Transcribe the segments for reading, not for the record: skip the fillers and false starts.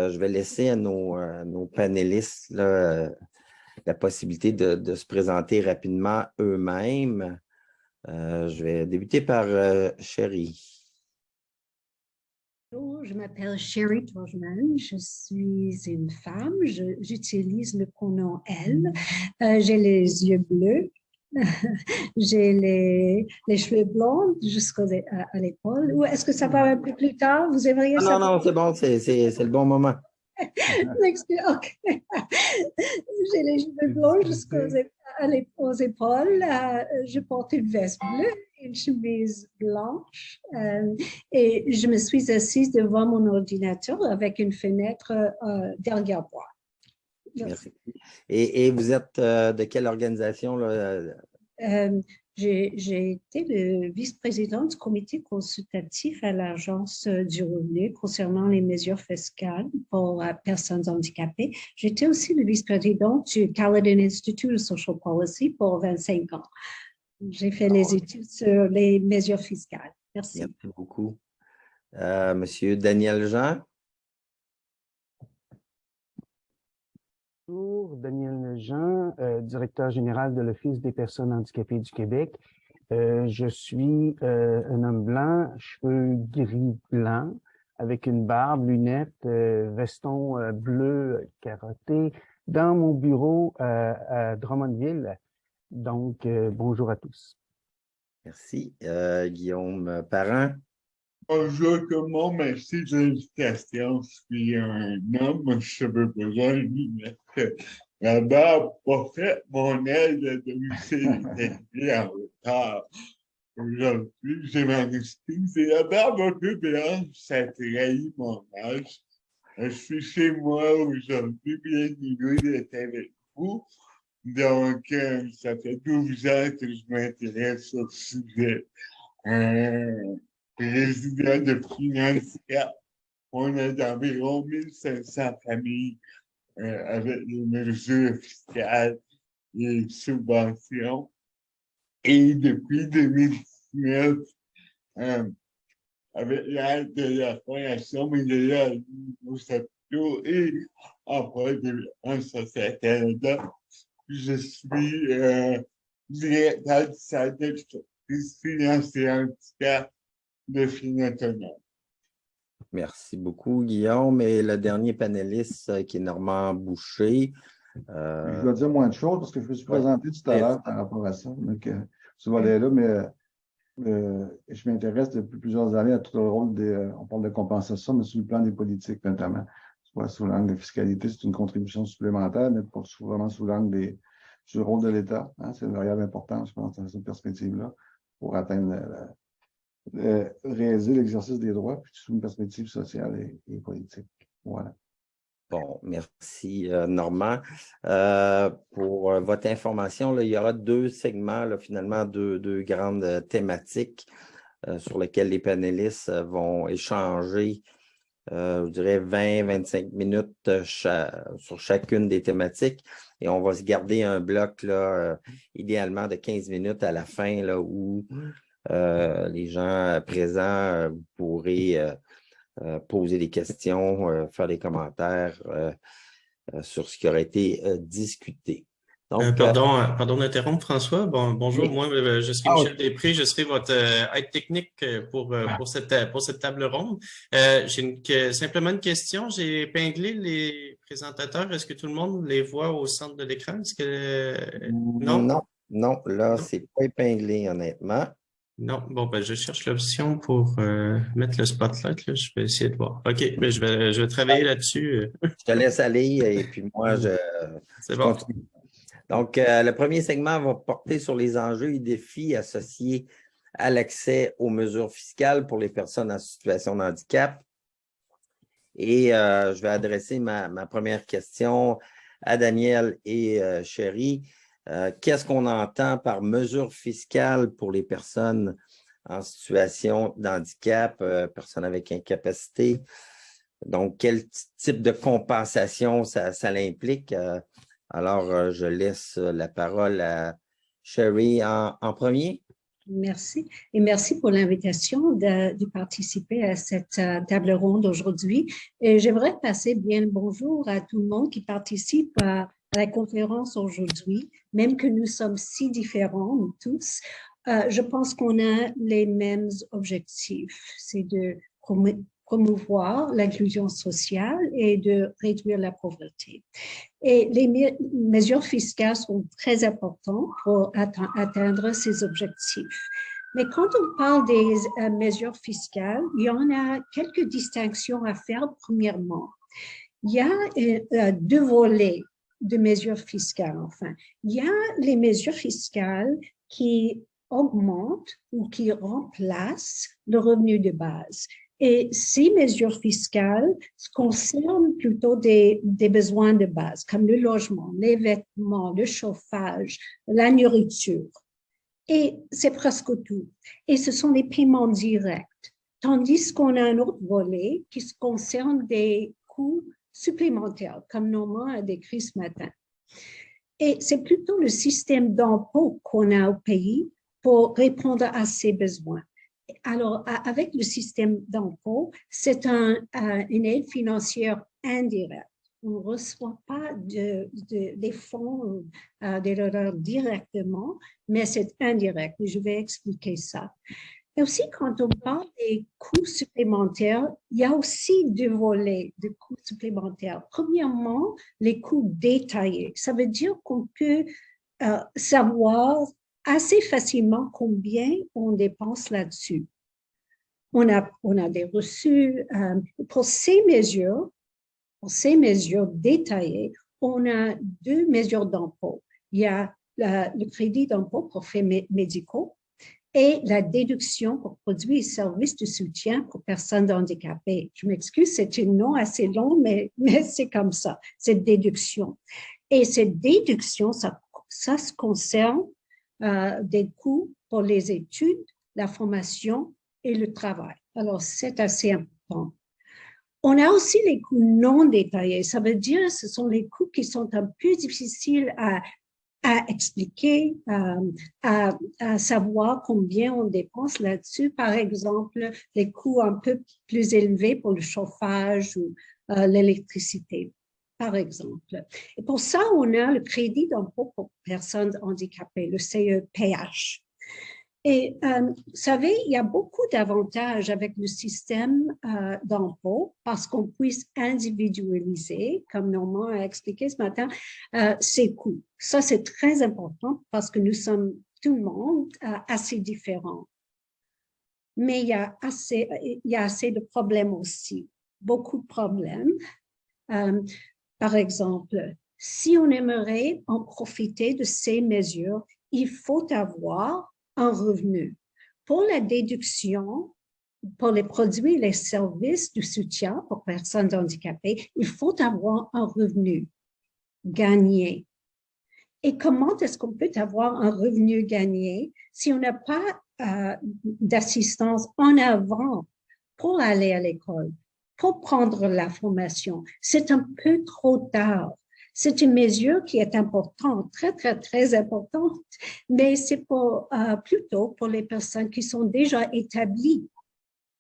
Je vais laisser à nos panélistes là, la possibilité de se présenter rapidement eux-mêmes. Je vais débuter par Sherry. Bonjour, je m'appelle Sherry Torgeman, je suis une femme, j'utilise le pronom elle. J'ai les yeux bleus, j'ai les cheveux blonds jusqu'à l'épaule. Ou est-ce que ça va un peu plus tard? Vous aimeriez Non, savoir? non, c'est bon, c'est le bon moment. OK. J'ai les cheveux blonds aux épaules. Je porte une veste bleue, une chemise blanche et je me suis assise devant mon ordinateur avec une fenêtre derrière moi. Merci. Et vous êtes de quelle organisation, là? J'ai été le vice-président du comité consultatif à l'Agence du revenu concernant les mesures fiscales pour personnes handicapées. J'étais aussi le vice-président du Caledon Institute of Social Policy pour 25 ans. J'ai fait les études sur les mesures fiscales. Merci. Merci beaucoup. Monsieur Daniel Jean. Bonjour, Daniel Jean, directeur général de l'Office des personnes handicapées du Québec. Je suis un homme blanc, cheveux gris-blanc, avec une barbe, lunettes, veston bleu carotté, dans mon bureau à Drummondville. Donc, bonjour à tous. Merci. Guillaume Parent. Bonjour tout le monde, merci de l'invitation. Je suis un homme, cheveux bruns, lunettes. La barbe pas faite, mon aide de domicile était en retard. Aujourd'hui, j'ai ma excuse. Et la barbe un peu blanche, ça trahit mon âge. Je suis chez moi aujourd'hui, bien heureux d'être avec vous. Donc, ça fait 12 ans que je m'intéresse au sujet. Président de Financière, on a d'environ 1500 familles avec les mesures fiscales et subventions. Et depuis 2019, avec l'aide de la Fondation Médaillard aux hôpitaux et en Société Canada, je suis directeur du centre d'expertise financière handicap de Finance Autonome. Merci beaucoup, Guillaume. Et le dernier panéliste qui est Normand Boucher. Je dois dire moins de choses parce que je me suis présenté tout à l'heure par rapport à ça. Donc, ce volet-là, mais je m'intéresse depuis plusieurs années à tout le rôle on parle de compensation, mais sur le plan des politiques notamment. Soit sous l'angle de fiscalité, c'est une contribution supplémentaire, mais pas vraiment sous l'angle du rôle de l'État. Hein, c'est une variable importante, je pense, dans cette perspective-là, pour atteindre réaliser l'exercice des droits, puis sous une perspective sociale et politique. Voilà. Bon, merci Normand. Pour votre information, là, il y aura deux segments, là, finalement, deux grandes thématiques sur lesquelles les panélistes vont échanger, je dirais 20-25 minutes sur chacune des thématiques. Et on va se garder un bloc, là, idéalement de 15 minutes à la fin, là, où les gens présents, vous pourrez poser des questions, faire des commentaires sur ce qui aurait été discuté. Donc, pardon d'interrompre, François. Bonjour, oui. Moi, je suis Michel Després, je serai votre aide technique pour cette table ronde. J'ai simplement une question. J'ai épinglé les présentateurs. Est-ce que tout le monde les voit au centre de l'écran? Est-ce que Non, là, c'est pas épinglé, honnêtement. Non, je cherche l'option pour mettre le spotlight. Là. Je vais essayer de voir. OK, mais je vais travailler là-dessus. Je te laisse aller et puis moi, je continue. Donc, le premier segment va porter sur les enjeux et défis associés à l'accès aux mesures fiscales pour les personnes en situation de handicap. Et je vais adresser ma première question à Daniel et Sherry. Qu'est-ce qu'on entend par mesures fiscales pour les personnes en situation de handicap, personnes avec incapacité? Donc, quel type de compensation ça l'implique? Alors, je laisse la parole à Sherry en premier. Merci. Et merci pour l'invitation de participer à cette table ronde aujourd'hui. Et j'aimerais passer bien le bonjour à tout le monde qui participe à la conférence aujourd'hui, même que nous sommes si différents, nous tous. Je pense qu'on a les mêmes objectifs. C'est de promouvoir l'inclusion sociale et de réduire la pauvreté. Et les mesures fiscales sont très importantes pour atteindre ces objectifs. Mais quand on parle des mesures fiscales, il y en a quelques distinctions à faire. Premièrement, il y a deux volets de mesures fiscales. Enfin, il y a les mesures fiscales qui augmentent ou qui remplacent le revenu de base. Et ces mesures fiscales concernent plutôt des besoins de base, comme le logement, les vêtements, le chauffage, la nourriture. Et c'est presque tout. Et ce sont des paiements directs. Tandis qu'on a un autre volet qui concerne des coûts supplémentaires, comme Normand a décrit ce matin. Et c'est plutôt le système d'impôt qu'on a au pays pour répondre à ces besoins. Alors, avec le système d'impôt, c'est une aide financière indirecte. On ne reçoit pas des fonds des dollars directement, mais c'est indirect. Je vais expliquer ça. Et aussi, quand on parle des coûts supplémentaires, il y a aussi deux volets de coûts supplémentaires. Premièrement, les coûts détaillés. Ça veut dire qu'on peut savoir assez facilement combien on dépense là-dessus. On a des reçus. Pour ces mesures détaillées, on a deux mesures d'impôt. Il y a le crédit d'impôt pour faits médicaux et la déduction pour produits et services de soutien pour personnes handicapées. Je m'excuse, c'est un nom assez long, mais c'est comme ça, cette déduction. Et cette déduction, ça se concerne des coûts pour les études, la formation et le travail. Alors, c'est assez important. On a aussi les coûts non détaillés. Ça veut dire que ce sont les coûts qui sont un peu difficiles à expliquer, à savoir combien on dépense là-dessus. Par exemple, les coûts un peu plus élevés pour le chauffage ou l'électricité, par exemple. Et pour ça, on a le crédit d'impôt pour personnes handicapées, le CEPH. Et vous savez, il y a beaucoup d'avantages avec le système d'impôt parce qu'on puisse individualiser, comme Normand a expliqué ce matin, ses coûts. Ça, c'est très important parce que nous sommes, tout le monde, assez différents. Mais il y a assez de problèmes aussi, beaucoup de problèmes. Par exemple, si on aimerait en profiter de ces mesures, il faut avoir un revenu. Pour la déduction, pour les produits et les services de soutien pour personnes handicapées, il faut avoir un revenu gagné. Et comment est-ce qu'on peut avoir un revenu gagné si on n'a pas d'assistance en avant pour aller à l'école, pour prendre la formation? C'est un peu trop tard. C'est une mesure qui est importante, très, très, très importante, mais c'est plutôt pour les personnes qui sont déjà établies.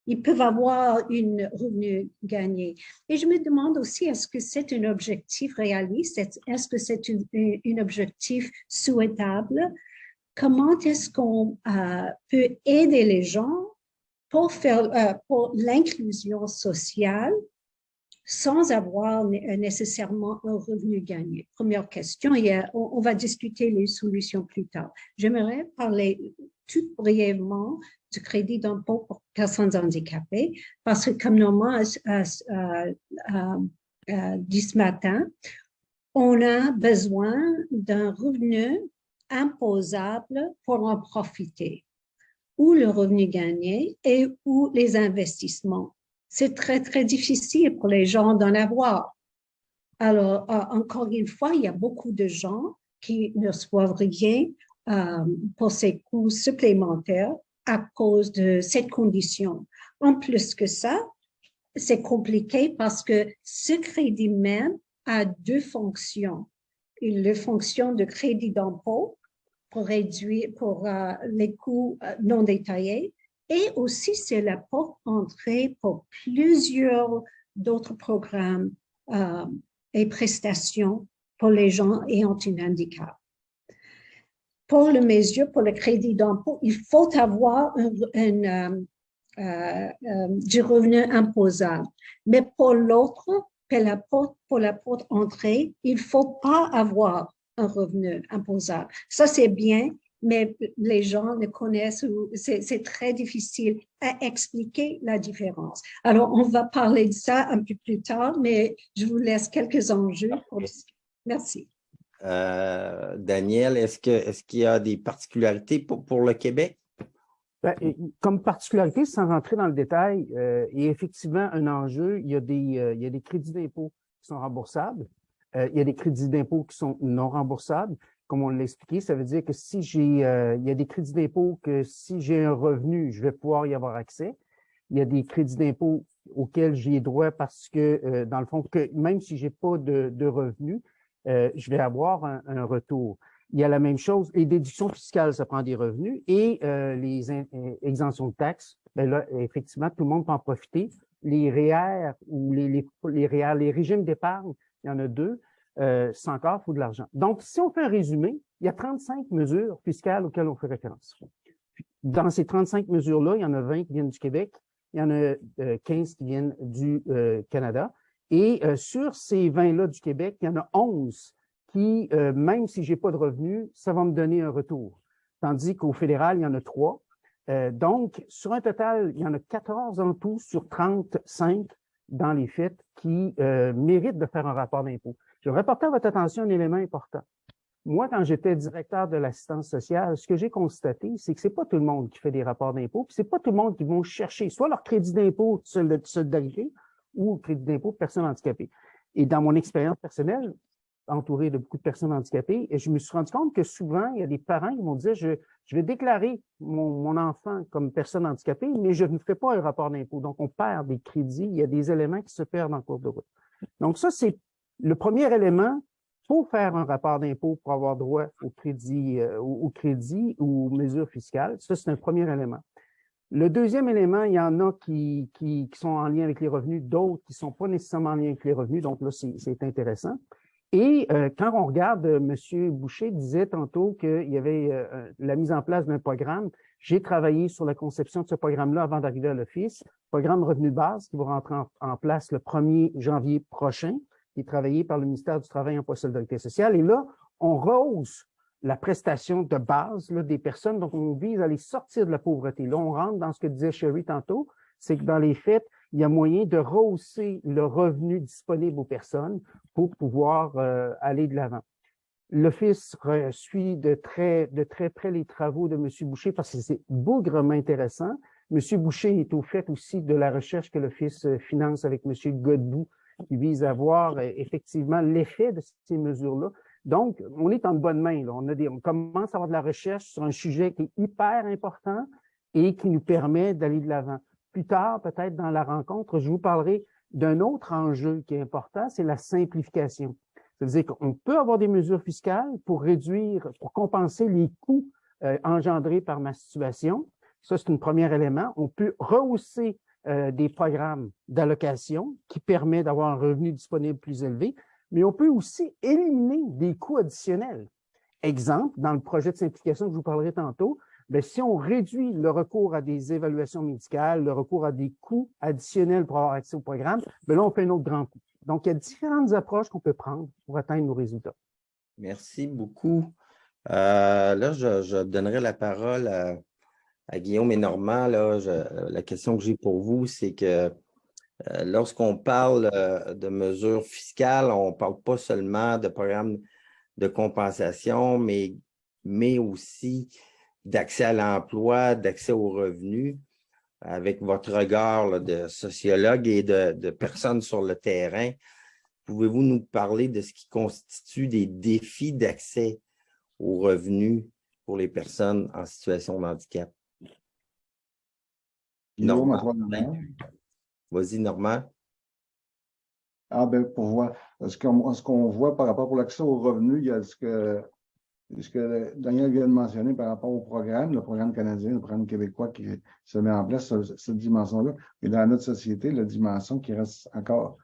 Ils peuvent avoir un revenu gagné. Et je me demande aussi, est-ce que c'est un objectif réaliste? Est-ce que c'est un objectif souhaitable? Comment est-ce qu'on peut aider les gens pour l'inclusion sociale sans avoir nécessairement un revenu gagné? Première question, on va discuter les solutions plus tard. J'aimerais parler tout brièvement du crédit d'impôt pour personnes handicapées, parce que comme Normand a dit ce matin, on a besoin d'un revenu imposable pour en profiter, ou le revenu gagné et ou les investissements. C'est très, très difficile pour les gens d'en avoir. Alors, encore une fois, il y a beaucoup de gens qui ne reçoivent rien pour ces coûts supplémentaires à cause de cette condition. En plus que ça, c'est compliqué parce que ce crédit même a deux fonctions. Une fonction de crédit d'impôt pour réduire les coûts non détaillés. Et aussi, c'est la porte d'entrée pour plusieurs d'autres programmes et prestations pour les gens ayant un handicap. Pour les mesures, pour le crédit d'impôt, il faut avoir du revenu imposable. Mais pour l'autre, pour la porte entrée, il ne faut pas avoir un revenu imposable. Ça, c'est bien, mais les gens ne connaissent, c'est très difficile à expliquer la différence. Alors, on va parler de ça un peu plus tard, mais je vous laisse quelques enjeux pour discuter. Merci. Daniel, est-ce qu'il y a des particularités pour le Québec? Ben, comme particularité, sans rentrer dans le détail, et effectivement, un enjeu, il y a des crédits d'impôt qui sont remboursables, il y a des crédits d'impôt qui sont non remboursables. Comme on l'a expliqué, ça veut dire que si il y a des crédits d'impôt que si j'ai un revenu, je vais pouvoir y avoir accès. Il y a des crédits d'impôt auxquels j'ai droit parce que, dans le fond, que même si j'ai pas de revenus, je vais avoir un retour. Il y a la même chose, les déductions fiscales, ça prend des revenus, et les exemptions de taxes, ben là, effectivement, tout le monde peut en profiter. Les REER ou les REER, les régimes d'épargne, il y en a deux, c'est encore, il faut de l'argent. Donc, si on fait un résumé, il y a 35 mesures fiscales auxquelles on fait référence. Dans ces 35 mesures-là, il y en a 20 qui viennent du Québec, il y en a 15 qui viennent du Canada, et sur ces 20-là du Québec, il y en a 11 qui, même si j'ai pas de revenus, ça va me donner un retour. Tandis qu'au fédéral, il y en a 3. Donc, sur un total, il y en a 14 en tout sur 35 dans les faits qui méritent de faire un rapport d'impôt. Je vais porter à votre attention un élément important. Moi, quand j'étais directeur de l'assistance sociale, ce que j'ai constaté, c'est que c'est pas tout le monde qui fait des rapports d'impôt, puis c'est pas tout le monde qui vont chercher soit leur crédit d'impôt de solidarité ou crédit d'impôt de personnes handicapées. Et dans mon expérience personnelle, entouré de beaucoup de personnes handicapées, et je me suis rendu compte que souvent, il y a des parents qui vont dire, je vais déclarer mon enfant comme personne handicapée, mais je ne fais pas un rapport d'impôt. Donc, on perd des crédits, il y a des éléments qui se perdent en cours de route. Donc, ça, c'est le premier élément. Il faut faire un rapport d'impôt pour avoir droit au crédit ou aux mesures fiscales. Ça, c'est un premier élément. Le deuxième élément, il y en a qui sont en lien avec les revenus, d'autres qui ne sont pas nécessairement en lien avec les revenus. Donc là, c'est intéressant. Et quand on regarde, M. Boucher disait tantôt qu'il y avait la mise en place d'un programme. J'ai travaillé sur la conception de ce programme-là avant d'arriver à l'Office. Programme revenu de base qui va rentrer en place le 1er janvier prochain, qui est travaillé par le ministère du Travail, Emploi et Solidarité sociale. Et là, on rehausse la prestation de base là, des personnes. Donc, on vise à les sortir de la pauvreté. Là, on rentre dans ce que disait Sherry tantôt, c'est que dans les faits, il y a moyen de rehausser le revenu disponible aux personnes pour pouvoir aller de l'avant. L'Office suit de très près les travaux de M. Boucher parce que c'est bougrement intéressant. M. Boucher est au fait aussi de la recherche que l'Office finance avec M. Godbout qui vise à voir effectivement l'effet de ces mesures-là. Donc, on est en bonne main. Là. On commence à avoir de la recherche sur un sujet qui est hyper important et qui nous permet d'aller de l'avant. Plus tard, peut-être dans la rencontre, je vous parlerai d'un autre enjeu qui est important, c'est la simplification. Ça veut dire qu'on peut avoir des mesures fiscales pour compenser les coûts engendrés par ma situation. Ça, c'est un premier élément. On peut rehausser des programmes d'allocation qui permettent d'avoir un revenu disponible plus élevé, mais on peut aussi éliminer des coûts additionnels. Exemple, dans le projet de simplification que je vous parlerai tantôt, bien, si on réduit le recours à des évaluations médicales, le recours à des coûts additionnels pour avoir accès au programme, bien là, on fait un autre grand coup. Donc, il y a différentes approches qu'on peut prendre pour atteindre nos résultats. Merci beaucoup. Là, je donnerai la parole à Guillaume et Normand. Là, la question que j'ai pour vous, c'est que lorsqu'on parle de mesures fiscales, on ne parle pas seulement de programmes de compensation, mais aussi d'accès à l'emploi, d'accès aux revenus. Avec votre regard là, de sociologue et de personnes sur le terrain, pouvez-vous nous parler de ce qui constitue des défis d'accès aux revenus pour les personnes en situation de handicap? Normand. Vas-y, Normand. Ah, ben, pour voir. Ce qu'on voit par rapport à l'accès aux revenus, il y a ce que Daniel vient de mentionner par rapport au programme, le programme canadien, le programme québécois qui se met en place, cette dimension-là. Et dans notre société, la dimension qui reste encore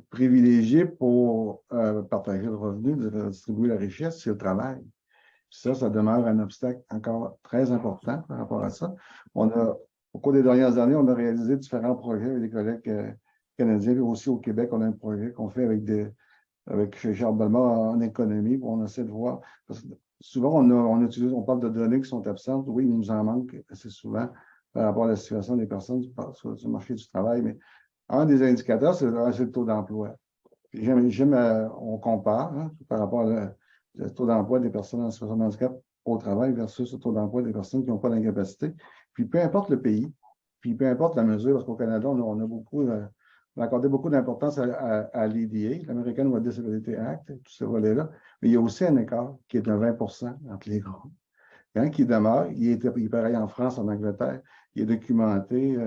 privilégiée pour partager le revenu, de distribuer la richesse, c'est le travail. Ça demeure un obstacle encore très important par rapport à ça. Au cours des dernières années, on a réalisé différents projets avec des collègues canadiens, et aussi au Québec, on a un projet qu'on fait avec Charles Bellemare en économie, où on essaie de voir. Parce que souvent, on parle de données qui sont absentes. Oui, il nous en manque assez souvent par rapport à la situation des personnes sur le marché du travail. Mais un des indicateurs, c'est le taux d'emploi. On compare par rapport au taux d'emploi des personnes en situation de handicap au travail versus le taux d'emploi des personnes qui n'ont pas d'incapacité. Puis peu importe le pays, puis peu importe la mesure, parce qu'au Canada, on a accordé beaucoup d'importance à l'ADA, l'American with Disability Act, tous ces volets-là. Mais il y a aussi un écart qui est de 20 entre les groupes. Qui demeure, il est pareil en France, en Angleterre, il est documenté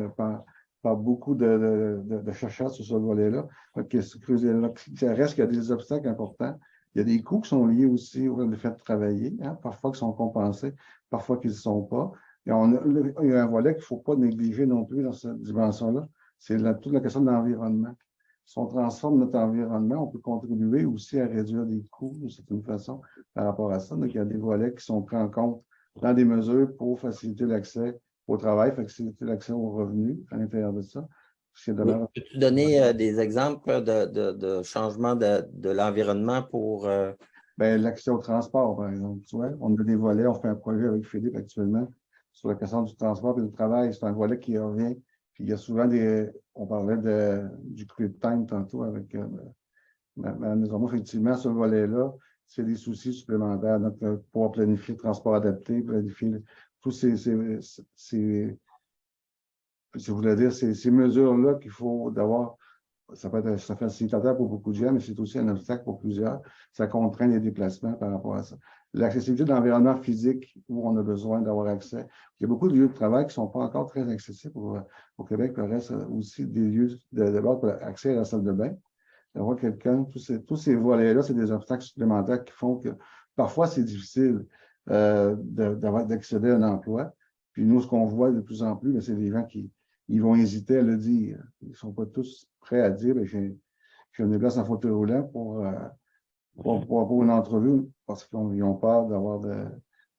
par beaucoup de chercheurs sur ce volet-là. Ça reste qu'il y a des obstacles importants. Il y a des coûts qui sont liés aussi au fait de travailler, parfois qui sont compensés, parfois qui ne le sont pas. Il y a un volet qu'il ne faut pas négliger non plus dans cette dimension-là, c'est toute la question de l'environnement. Si on transforme notre environnement, on peut contribuer aussi à réduire les coûts d'une certaine façon par rapport à ça. Donc, il y a des volets qui sont pris en compte dans des mesures pour faciliter l'accès au travail, faciliter l'accès aux revenus à l'intérieur de ça. Peux-tu donner des exemples de changement de l'environnement pour… L'accès au transport, par exemple. Tu vois, on a des volets, on fait un projet avec Philippe actuellement sur la question du transport et du travail. C'est un volet qui revient. Puis il y a souvent on parlait du creep time tantôt avec Mme Desormeaux. Effectivement, ce volet-là, c'est des soucis supplémentaires. Donc, pouvoir planifier le transport adapté, planifier tous ces mesures-là qu'il faut d'avoir. Ça fait facilitateur pour beaucoup de gens, mais c'est aussi un obstacle pour plusieurs. Ça contraint les déplacements par rapport à ça. L'accessibilité de l'environnement physique où on a besoin d'avoir accès. Il y a beaucoup de lieux de travail qui ne sont pas encore très accessibles au Québec. Il reste aussi des lieux d'abord pour accès à la salle de bain. D'avoir quelqu'un, tous ces volets-là, c'est des obstacles supplémentaires qui font que parfois c'est difficile d'accéder à un emploi. Puis nous, ce qu'on voit de plus en plus, c'est des gens qui vont hésiter à le dire. Ils ne sont pas tous prêts à dire je me déplace en fauteuil roulant pour une entrevue parce qu'ils ont peur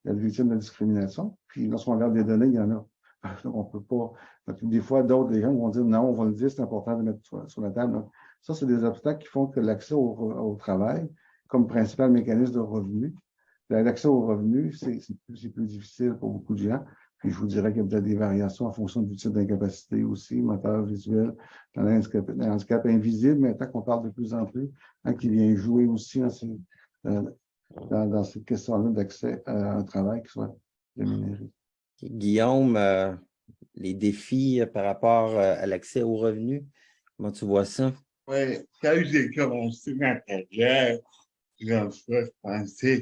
d'être victimes de discrimination. Puis lorsqu'on regarde les données, il y en a. Donc, on ne peut pas. Donc, des fois, les gens vont dire non, on va le dire, c'est important de mettre sur la table. Donc, ça, c'est des obstacles qui font que l'accès au travail, comme principal mécanisme de revenu, l'accès aux revenus, c'est plus difficile pour beaucoup de gens. Puis je vous dirais qu'il y a peut-être des variations en fonction du type d'incapacité aussi, moteur, visuel, dans l'handicap invisible, maintenant qu'on parle de plus en plus, qui vient jouer aussi dans cette question-là d'accès à un travail qui soit rémunéré. Guillaume, les défis par rapport à l'accès aux revenus, comment tu vois ça? Oui, quand j'ai commencé ma carrière, je pensais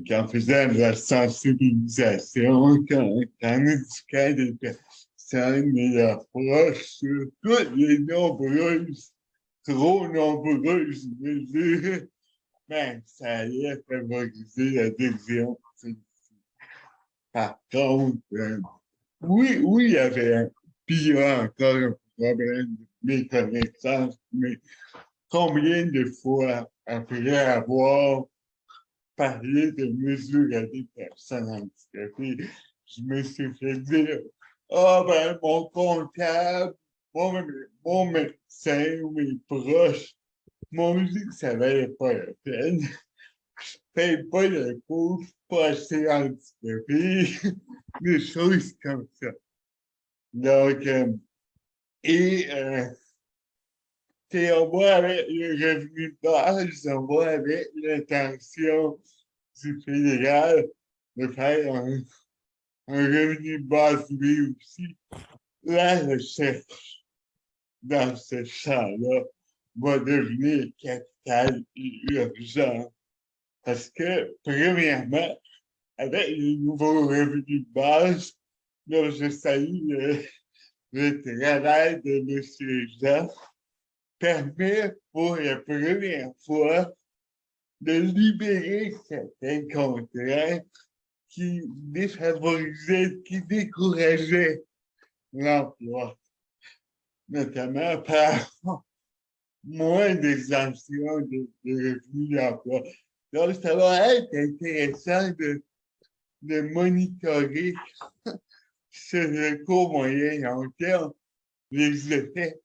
qu'en faisant de la sensibilisation, qu'en éduquant les personnes et leurs proches sur toutes les nombreuses, trop nombreuses mesures, ça allait favoriser l'adhésion. Par contre, oui, il y avait puis il y a encore un problème de méconnaissance, mais combien de fois, après avoir parlé de mesures à des personnes handicapées, je me suis fait dire mon comptable, mon médecin ou mes proches m'ont dit que ça valait pas la peine. Je paye pas l'impôt, je suis pas assez handicapé, des choses comme ça. Donc, on voit avec le revenu de base, on voit avec l'intention du fédéral de faire un revenu de base lui aussi. La recherche dans ce champ-là va devenir capitale et urgente. Parce que, premièrement, avec les nouveaux revenus de base, là, je salue le travail de M. Jean, permet pour la première fois de libérer certains contrats qui défavorisaient, qui décourageaient l'emploi, notamment par moins d'exemption de revenus d'emploi. Donc, ça va être intéressant de monitorer sur le court, moyen et long terme les effets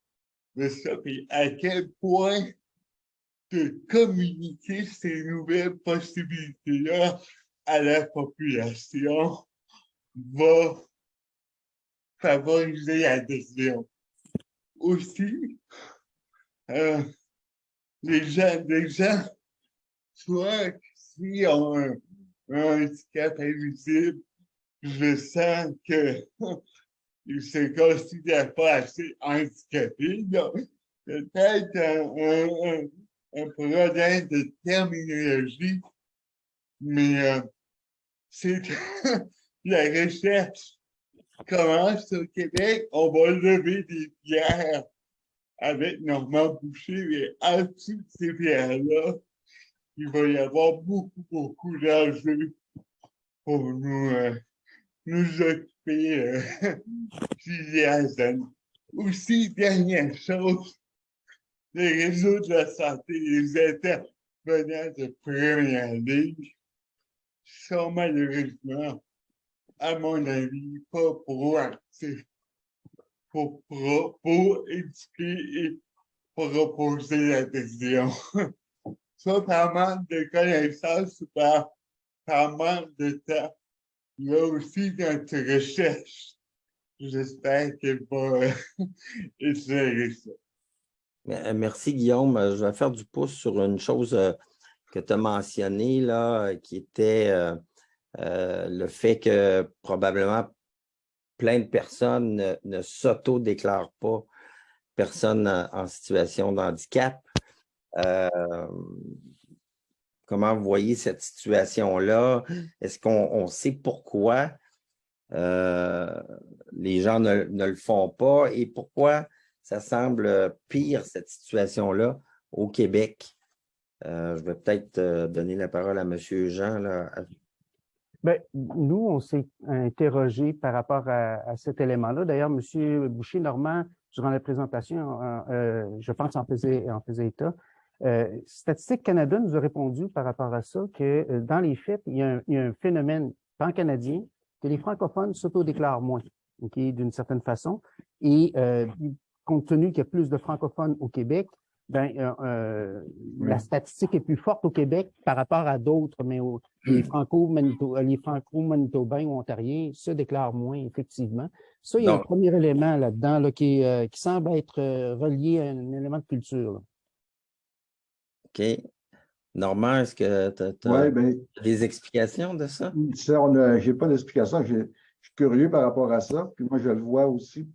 de ça, puis à quel point de communiquer ces nouvelles possibilités-là à la population va favoriser l'adhésion. Aussi, les gens, soit s'ils ont un handicap invisible, je sens qu'ils ne se considèrent pas assez handicapés. Donc, peut-être un problème de terminologie, mais c'est la recherche commence au Québec. On va lever des pierres avec Normand Boucher, mais en dessous de ces pierres-là, il va y avoir beaucoup d'enjeux pour nous occuper plusieurs années. Aussi, dernière chose, les réseaux de la santé, les intervenants de première ligne sont malheureusement, à mon avis, pas proactifs pour éduquer et proposer l'adhésion. Soit par manque de connaissances ou par manque de temps. Il y a aussi notre recherche. J'espère qu'elle va éclairer ça. Merci, Guillaume. Je vais faire du pouce sur une chose que tu as mentionnée, là, qui était le fait que probablement plein de personnes ne s'auto-déclarent pas personnes en situation de handicap. Comment vous voyez cette situation-là? Est-ce qu'on sait pourquoi les gens ne le font pas et pourquoi ça semble pire, cette situation-là, au Québec? Je vais peut-être donner la parole à M. Jean. Là. Bien, nous, on s'est interrogé par rapport à cet élément-là. D'ailleurs, M. Boucher-Normand, durant la présentation, je pense en faisait état. Statistique Canada nous a répondu par rapport à ça que dans les faits, il y a un phénomène pan-canadien que les francophones s'autodéclarent moins, okay, d'une certaine façon. Et compte tenu qu'il y a plus de francophones au Québec, la statistique est plus forte au Québec par rapport à d'autres, mais les franco-manitobains ou ontariens se déclarent moins, effectivement. Ça, il y a un premier élément là-dedans là, qui semble être relié à un élément de culture. Là. OK. Normand, est-ce que tu as des explications de ça? Je n'ai pas d'explication. Je suis curieux par rapport à ça. Puis moi, je le vois aussi.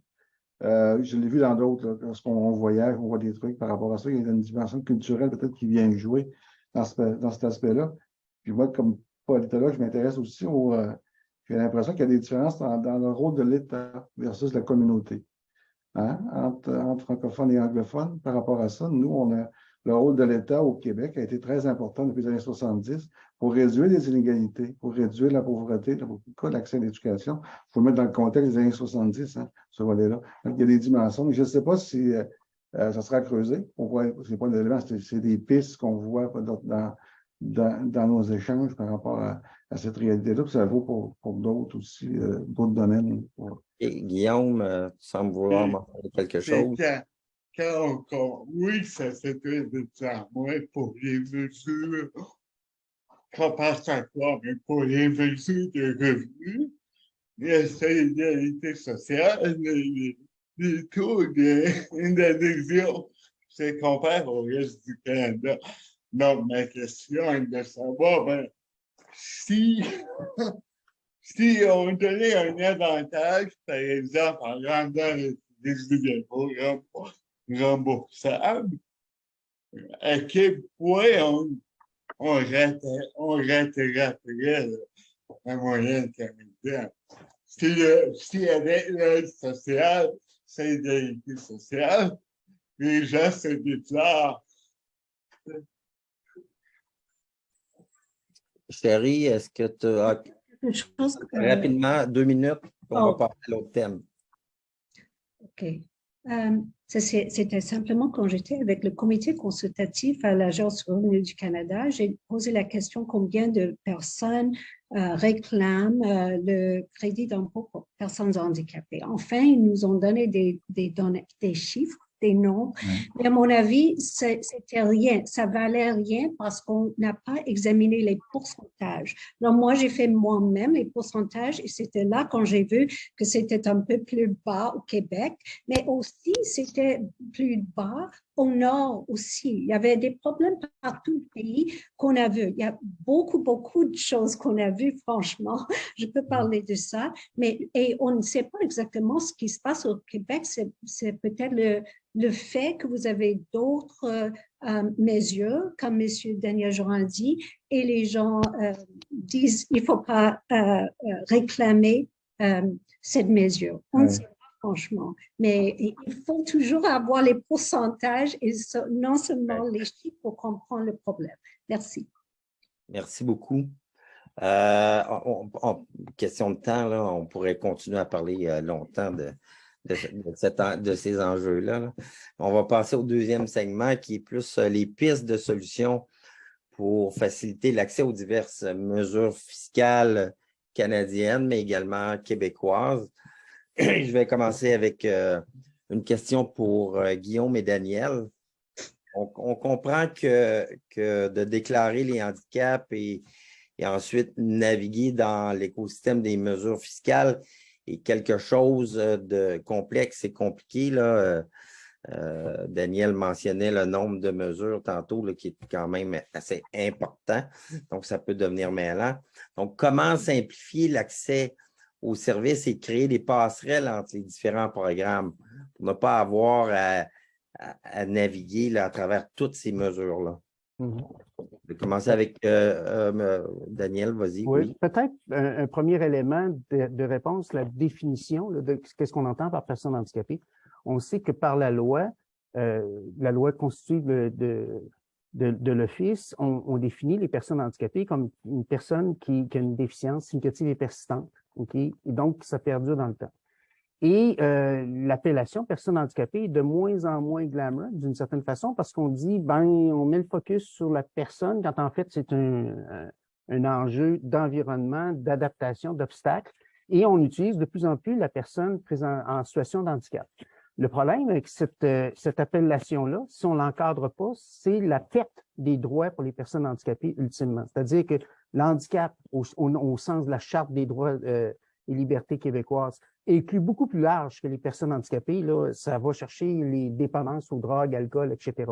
Je l'ai vu dans d'autres, lorsqu'on voyage, on voit des trucs par rapport à ça. Il y a une dimension culturelle peut-être qui vient jouer dans cet aspect-là. Puis moi, comme politologue, je m'intéresse aussi j'ai l'impression qu'il y a des différences dans le rôle de l'État versus la communauté. Hein? Entre francophones et anglophones, par rapport à ça, nous, le rôle de l'État au Québec a été très important depuis les années 70 pour réduire les inégalités, pour réduire la pauvreté, pour l'accès à l'éducation. Il faut le mettre dans le contexte des années 70, hein, ce volet-là. Donc, il y a des dimensions, mais je ne sais pas si ça sera creusé. Ce n'est pas l'élément, c'est des pistes qu'on voit dans nos échanges par rapport à cette réalité-là. Puis ça vaut pour d'autres aussi, d'autres domaines. Et Guillaume, tu sembles vouloir m'en dire quelque chose. Oui, ça s'est fait de temps moins pour les mesures compensatoires, mais pour les mesures de revenus, la solidarité sociale, les taux d'adhésion se comparent au reste du Canada. Donc, ma question est de savoir, si on donnait un avantage, par exemple, en rendant les programmes remboursables, à quel point on raterait la moyenne canadienne. Si avec l'aide sociale, solidarité sociale, les gens se déclarent Chérie, est-ce que tu as Quelque chose, rapidement 2 minutes, on va Oh. passer à l'autre thème. OK. C'était simplement quand j'étais avec le comité consultatif à l'Agence du revenu du Canada, j'ai posé la question combien de personnes réclament le crédit d'impôt pour personnes handicapées. Enfin, ils nous ont donné des données, des chiffres, des nombres, mais à mon avis, c'était rien, ça valait rien parce qu'on n'a pas examiné les pourcentages. Alors moi, j'ai fait moi-même les pourcentages et c'était là quand j'ai vu que c'était un peu plus bas au Québec, mais aussi c'était plus bas au nord aussi. Il y avait des problèmes partout le pays qu'on a vu. Il y a beaucoup de choses qu'on a vues, franchement. Je peux parler de ça, mais et on ne sait pas exactement ce qui se passe au Québec. C'est peut-être le fait que vous avez d'autres mesures, comme M. Daniel Jorin dit, et les gens disent il ne faut pas réclamer cette mesure. On ne sait pas franchement, mais il faut toujours avoir les pourcentages et non seulement les chiffres pour comprendre le problème. Merci. Merci beaucoup. Question de temps, là, on pourrait continuer à parler longtemps de ces enjeux-là. Là. On va passer au deuxième segment qui est plus les pistes de solutions pour faciliter l'accès aux diverses mesures fiscales canadiennes, mais également québécoises. Je vais commencer avec une question pour Guillaume et Daniel. On comprend que de déclarer les handicaps et ensuite naviguer dans l'écosystème des mesures fiscales est quelque chose de complexe et compliqué. Là. Daniel mentionnait le nombre de mesures tantôt là, qui est quand même assez important. Donc, ça peut devenir mêlant. Donc, comment simplifier l'accès aux services et créer des passerelles entre les différents programmes pour ne pas avoir à naviguer là, à travers toutes ces mesures-là? Je vais commencer avec Daniel, vas-y. Oui. Peut-être un premier élément de réponse, la définition de qu'est-ce qu'on entend par personne handicapée. On sait que par la loi constituée de l'Office, on définit les personnes handicapées comme une personne qui a une déficience significative et persistante. Okay? Et donc, ça perdure dans le temps. Et l'appellation personne handicapée est de moins en moins glamour d'une certaine façon parce qu'on dit, on met le focus sur la personne quand en fait c'est un enjeu d'environnement, d'adaptation, d'obstacle. Et on utilise de plus en plus la personne présente en situation de handicap. Le problème avec cette appellation-là, si on ne l'encadre pas, c'est la perte des droits pour les personnes handicapées ultimement. C'est-à-dire que l'handicap, au sens de la Charte des droits et libertés québécoises, est beaucoup plus large que les personnes handicapées. Là, ça va chercher les dépendances aux drogues, alcool, etc.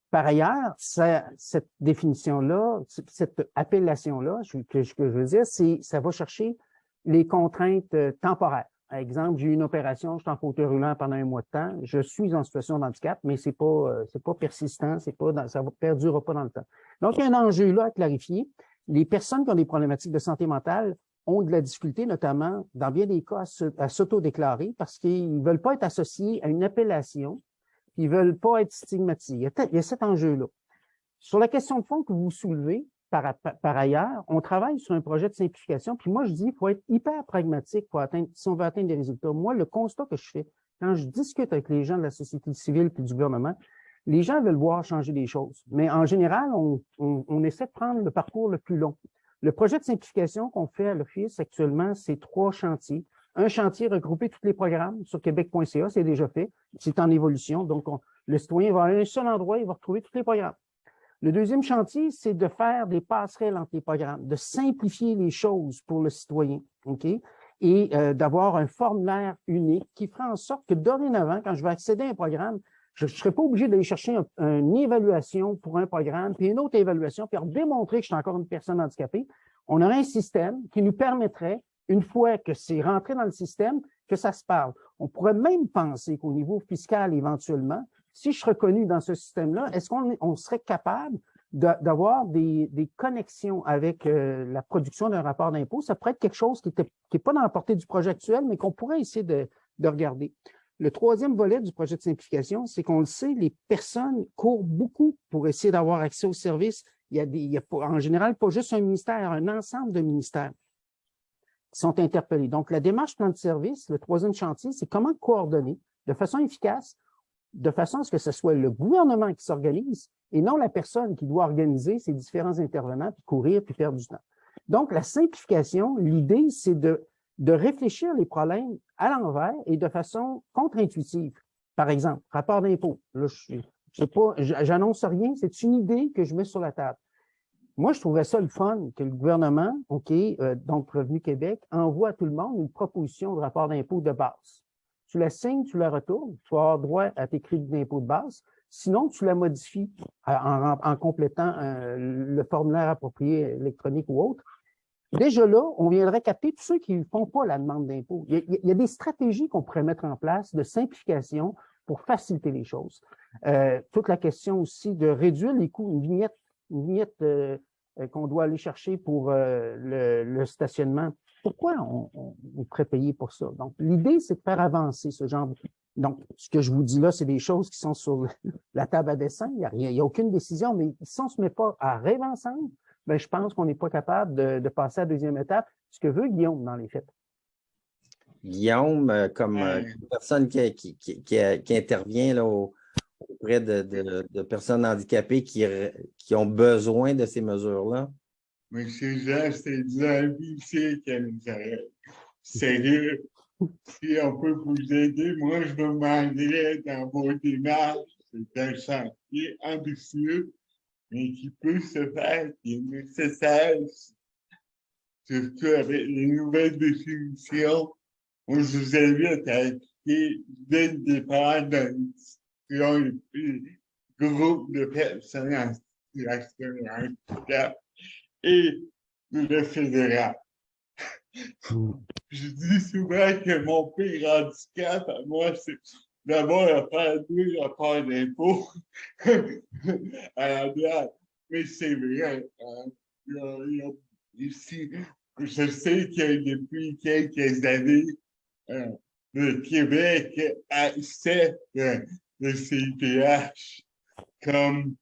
Par ailleurs, cette définition-là, cette appellation-là, que je veux dire, ça va chercher les contraintes temporaires. Par exemple, j'ai eu une opération, je suis en fauteuil roulant pendant un mois de temps, je suis en situation de handicap, mais c'est pas persistant, ça ne perdurera pas dans le temps. Donc, il y a un enjeu là à clarifier. Les personnes qui ont des problématiques de santé mentale ont de la difficulté, notamment, dans bien des cas, à s'auto-déclarer parce qu'ils ne veulent pas être associés à une appellation, ils ne veulent pas être stigmatisés. Il y a cet enjeu-là. Sur la question de fond que vous soulevez, par ailleurs, on travaille sur un projet de simplification. Puis moi, je dis qu'il faut être hyper pragmatique si on veut atteindre des résultats. Moi, le constat que je fais, quand je discute avec les gens de la société civile puis du gouvernement, les gens veulent voir changer des choses. Mais en général, on essaie de prendre le parcours le plus long. Le projet de simplification qu'on fait à l'Office actuellement, c'est 3 chantiers. Un chantier regrouper tous les programmes sur québec.ca, c'est déjà fait. C'est en évolution. Donc, le citoyen va aller à un seul endroit, il va retrouver tous les programmes. Le deuxième chantier, c'est de faire des passerelles entre les programmes, de simplifier les choses pour le citoyen, OK? Et d'avoir un formulaire unique qui fera en sorte que dorénavant, quand je vais accéder à un programme, je ne serai pas obligé d'aller chercher une évaluation pour un programme, puis une autre évaluation, puis démontrer que je suis encore une personne handicapée. On aurait un système qui nous permettrait, une fois que c'est rentré dans le système, que ça se parle. On pourrait même penser qu'au niveau fiscal, éventuellement, si je suis reconnu dans ce système-là, est-ce qu'on serait capable d'avoir des connexions avec la production d'un rapport d'impôt? Ça pourrait être quelque chose qui n'est pas dans la portée du projet actuel, mais qu'on pourrait essayer de regarder. Le troisième volet du projet de simplification, c'est qu'on le sait, les personnes courent beaucoup pour essayer d'avoir accès aux services. il y a en général pas juste un ministère, un ensemble de ministères qui sont interpellés. Donc, la démarche plan de service, le troisième chantier, c'est comment coordonner de façon efficace, de façon à ce que ce soit le gouvernement qui s'organise et non la personne qui doit organiser ces différents intervenants, puis courir, puis perdre du temps. Donc, la simplification, l'idée, c'est de réfléchir les problèmes à l'envers et de façon contre-intuitive. Par exemple, rapport d'impôt. Là, j'annonce rien, c'est une idée que je mets sur la table. Moi, je trouvais ça le fun que le gouvernement, donc Revenu Québec, envoie à tout le monde une proposition de rapport d'impôt de base. Tu la signes, tu la retournes, tu vas avoir droit à tes crédits d'impôt de base. Sinon, tu la modifies en complétant le formulaire approprié électronique ou autre. Déjà là, on viendrait capter tous ceux qui ne font pas la demande d'impôt. Il y a des stratégies qu'on pourrait mettre en place de simplification pour faciliter les choses. Toute la question aussi de réduire les coûts, une vignette qu'on doit aller chercher pour le stationnement. Pourquoi on pourrait payer pour ça? Donc, l'idée, c'est de faire avancer ce genre de... Donc, ce que je vous dis là, c'est des choses qui sont sur la table à dessin. Il n'y a aucune décision, mais si on ne se met pas à rêver ensemble, ben, je pense qu'on n'est pas capable de passer à la deuxième étape, ce que veut Guillaume dans les faits. Guillaume, comme personne qui intervient là, auprès de personnes handicapées qui ont besoin de ces mesures-là? Monsieur Jean, c'est l'amitié qui nous arrête. Sérieux, si on peut vous aider, moi, je me demanderais dans vos démarches. C'est un chantier ambitieux, mais qui peut se faire, qui est nécessaire, surtout avec les nouvelles définitions. Moi, je vous invite à appliquer dès le départ dans une discussion et puis groupe de personnes en situation de handicap et le fédéral. Je dis souvent que mon pire handicap à moi, c'est d'avoir à faire 2 rapports d'impôt à la blague. Mais c'est vrai. Ici, je sais que depuis quelques années, le Québec accepte le CPH comme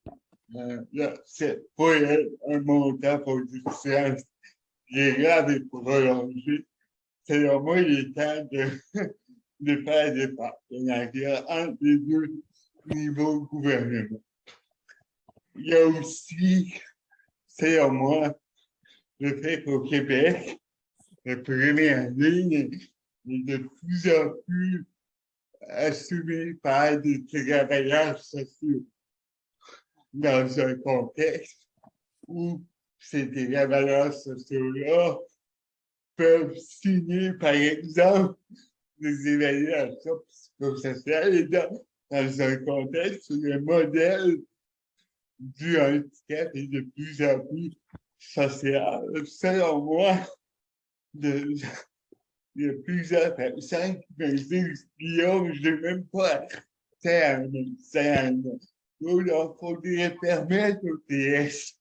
c'est pas un montant pour du science grave et prolongé. Selon moi, il est temps de faire des partenariats entre les deux niveaux de gouvernement. Il y a aussi, selon moi, le fait qu'au Québec, la première ligne est de plus en plus assumée par des travailleurs sociaux dans un contexte où ces travailleurs sociaux-là peuvent signer, par exemple, des évaluations psychosociales et dans un contexte où le modèle du handicap est de plus en plus social. Selon moi, il y a plusieurs personnes qui me disent Guillaume, je n'ai même pas accès à un médecin. Donc, il faudrait permettre au TS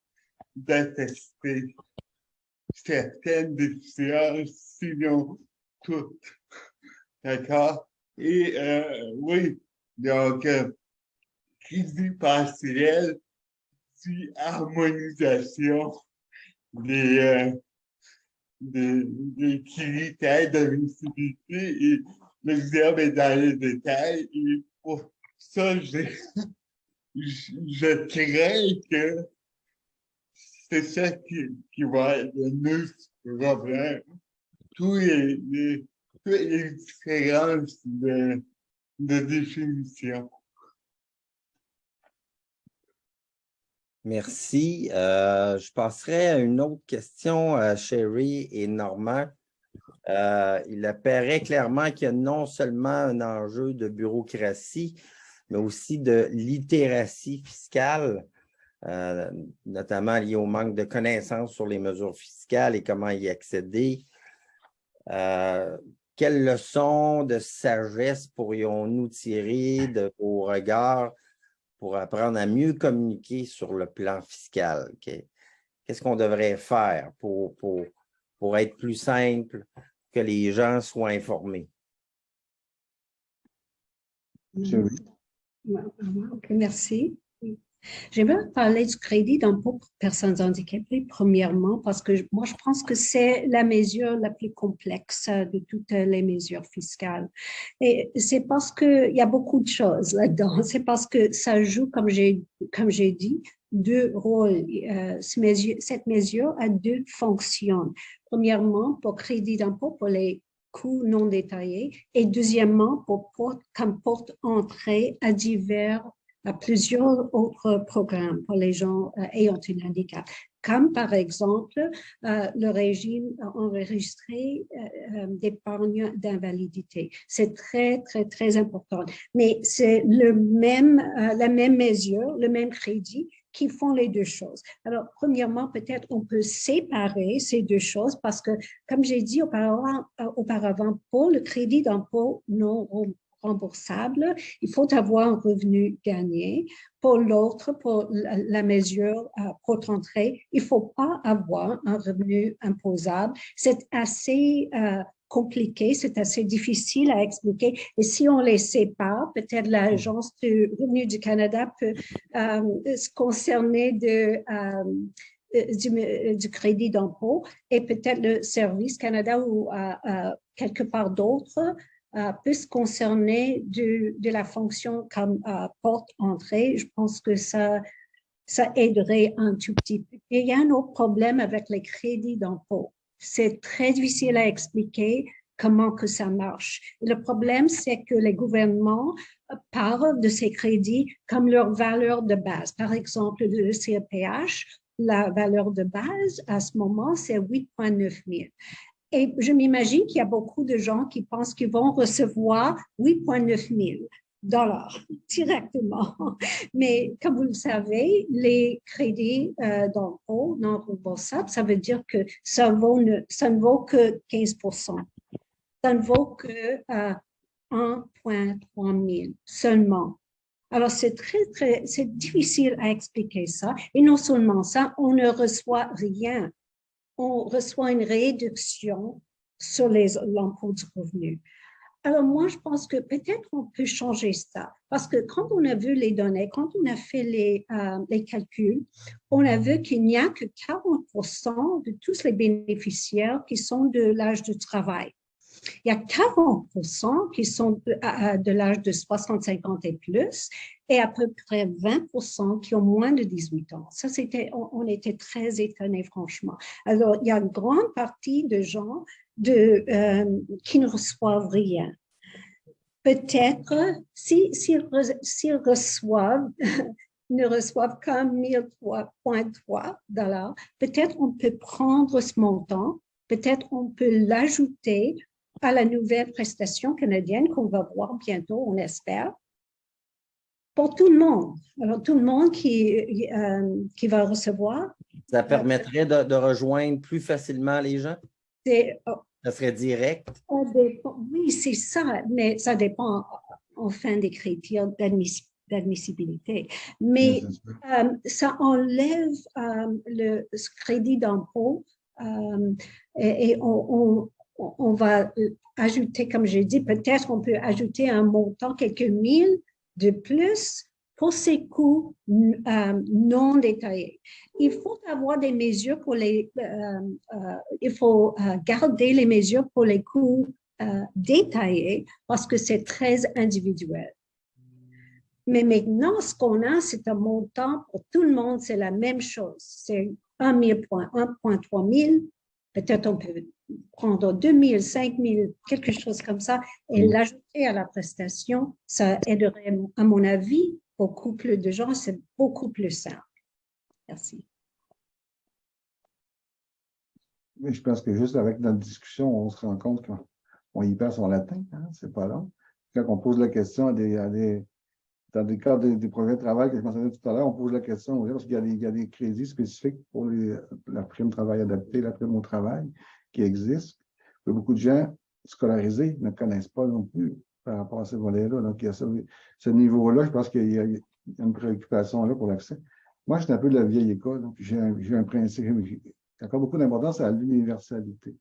d'attester certaines déficiences, sinon toutes. D'accord? Et oui, donc, qui dit partiel, dit harmonisation des critères d'admissibilité et l'exemple est dans les détails. Et pour ça, je crains que c'est ça qui va être le nœud du problème. Toutes les différences de définition. Merci. Je passerai à une autre question à Sherry et Normand. Il apparaît clairement qu'il y a non seulement un enjeu de bureaucratie, mais aussi de littératie fiscale, notamment lié au manque de connaissances sur les mesures fiscales et comment y accéder. Quelles leçons de sagesse pourrions-nous tirer de vos regards pour apprendre à mieux communiquer sur le plan fiscal? Qu'est-ce qu'on devrait faire pour être plus simple, que les gens soient informés? Oui. Ok, merci. J'aimerais parler du crédit d'impôt pour personnes handicapées, premièrement, parce que moi, je pense que c'est la mesure la plus complexe de toutes les mesures fiscales. Et c'est parce qu'il y a beaucoup de choses là-dedans. C'est parce que ça joue, comme j'ai dit, deux rôles. Cette mesure a deux fonctions. Premièrement, pour crédit d'impôt pour les coûts non détaillés et deuxièmement, comme porte-entrée à plusieurs autres programmes pour les gens ayant un handicap, comme par exemple le régime enregistré d'épargne d'invalidité. C'est très, très, très important. Mais c'est la même mesure, le même crédit qui font les deux choses. Alors, premièrement, peut-être on peut séparer ces deux choses parce que, comme j'ai dit auparavant, pour le crédit d'impôt non remboursable, il faut avoir un revenu gagné. Pour l'autre, pour la mesure porte-entrée, il ne faut pas avoir un revenu imposable. C'est assez compliqué, c'est assez difficile à expliquer. Et si on les sépare, peut-être l'Agence du revenu du Canada peut se concerner du crédit d'impôt et peut-être le Service Canada ou quelque part d'autre peut se concerner de la fonction comme porte-entrée. Je pense que ça aiderait un tout petit peu. Et il y a un autre problème avec les crédits d'impôt. C'est très difficile à expliquer comment que ça marche. Le problème, c'est que les gouvernements parlent de ces crédits comme leur valeur de base. Par exemple, le CEPH, la valeur de base à ce moment, c'est 8,9 000. Et je m'imagine qu'il y a beaucoup de gens qui pensent qu'ils vont recevoir 8,9 000 $ directement. Mais comme vous le savez, les crédits d'impôt non remboursables, ça veut dire que ça ne vaut que 15 %. Ça ne vaut que 1,3 000 seulement. Alors, c'est difficile à expliquer ça. Et non seulement ça, on ne reçoit rien. On reçoit une réduction sur l'impôt du revenu. Alors, moi, je pense que peut-être on peut changer ça. Parce que quand on a vu les données, quand on a fait les calculs, on a vu qu'il n'y a que 40 % de tous les bénéficiaires qui sont de l'âge du travail. Il y a 40 % qui sont de l'âge de 65 ans et plus, et à peu près 20 % qui ont moins de 18 ans. Ça, on était très étonnés, franchement. Alors, il y a une grande partie de gens qui ne reçoivent rien. Peut-être, s'ils reçoivent, ne reçoivent qu'un 1,3 $, peut-être on peut prendre ce montant, peut-être on peut l'ajouter à la nouvelle prestation canadienne qu'on va voir bientôt, on espère, pour tout le monde. Alors, tout le monde qui va recevoir. Ça permettrait de rejoindre plus facilement les gens? Ça serait direct? Oui, c'est ça, mais ça dépend enfin des critères d'admissibilité. Mais ça enlève ce crédit d'impôt et on va ajouter, comme j'ai dit, peut-être on peut ajouter un montant, quelques mille de plus pour ces coûts non détaillés. Il faut avoir des mesures pour il faut garder les mesures pour les coûts détaillés parce que c'est très individuel. Mais maintenant, ce qu'on a, c'est un montant pour tout le monde, c'est la même chose. C'est 1,3 000. Peut-être on peut prendre 2 000, 5 000, quelque chose comme ça, et l'ajouter à la prestation. Ça aiderait, à mon avis, beaucoup plus de gens. C'est beaucoup plus simple. Merci. Mais je pense que juste avec notre discussion, on se rend compte qu'on y perd son latin. Hein? C'est pas long. Quand on pose la question dans des cas des projets de travail que je mentionnais tout à l'heure, on pose la question parce qu'il y a des crédits spécifiques pour la prime travail adapté, la prime au travail qui existent. Que beaucoup de gens scolarisés ne connaissent pas non plus par rapport à ces volets-là. Donc, il y a ce niveau-là, je pense qu'il y a une préoccupation là pour l'accès. Moi, je suis un peu de la vieille école, donc j'ai un principe. Il y a encore beaucoup d'importance à l'universalité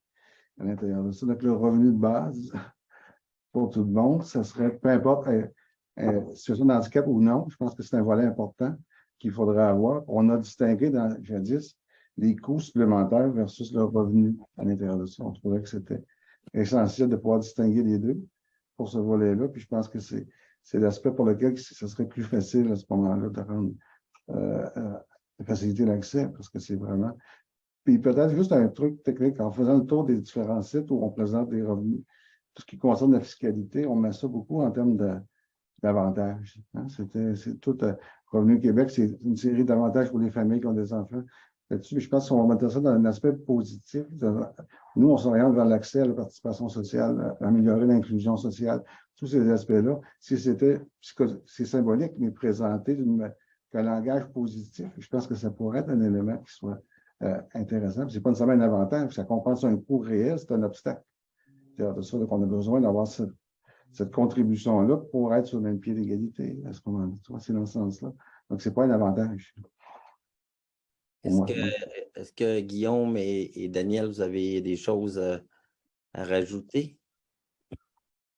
à l'intérieur de ça. Donc, le revenu de base pour tout le monde, ça serait, peu importe situation de handicap ou non, je pense que c'est un volet important. qu'il faudrait avoir. On a distingué jadis les coûts supplémentaires versus le revenu à l'intérieur de ça. On trouvait que c'était essentiel de pouvoir distinguer les deux pour ce volet-là. Puis je pense que c'est l'aspect pour lequel ce serait plus facile à ce moment-là de rendre de faciliter l'accès, parce que c'est vraiment. Puis peut-être juste un truc technique, en faisant le tour des différents sites où on présente des revenus, tout ce qui concerne la fiscalité, on met ça beaucoup en termes d'avantages. Hein? C'est tout Revenu Québec, c'est une série d'avantages pour les familles qui ont des enfants là-dessus. Je pense qu'on va mettre ça dans un aspect positif. Nous, on s'oriente vers l'accès à la participation sociale, améliorer l'inclusion sociale, tous ces aspects-là. Si c'est symbolique, mais présenté qu'un langage positif, je pense que ça pourrait être un élément qui soit intéressant. Ce n'est pas nécessairement un avantage, ça compense un coût réel, c'est un obstacle. C'est de ça qu'on a besoin d'avoir cette contribution-là pour être sur le même pied d'égalité à ce moment-là. C'est dans ce sens-là. Donc, ce n'est pas un avantage. Est-ce que Guillaume et Daniel, vous avez des choses à rajouter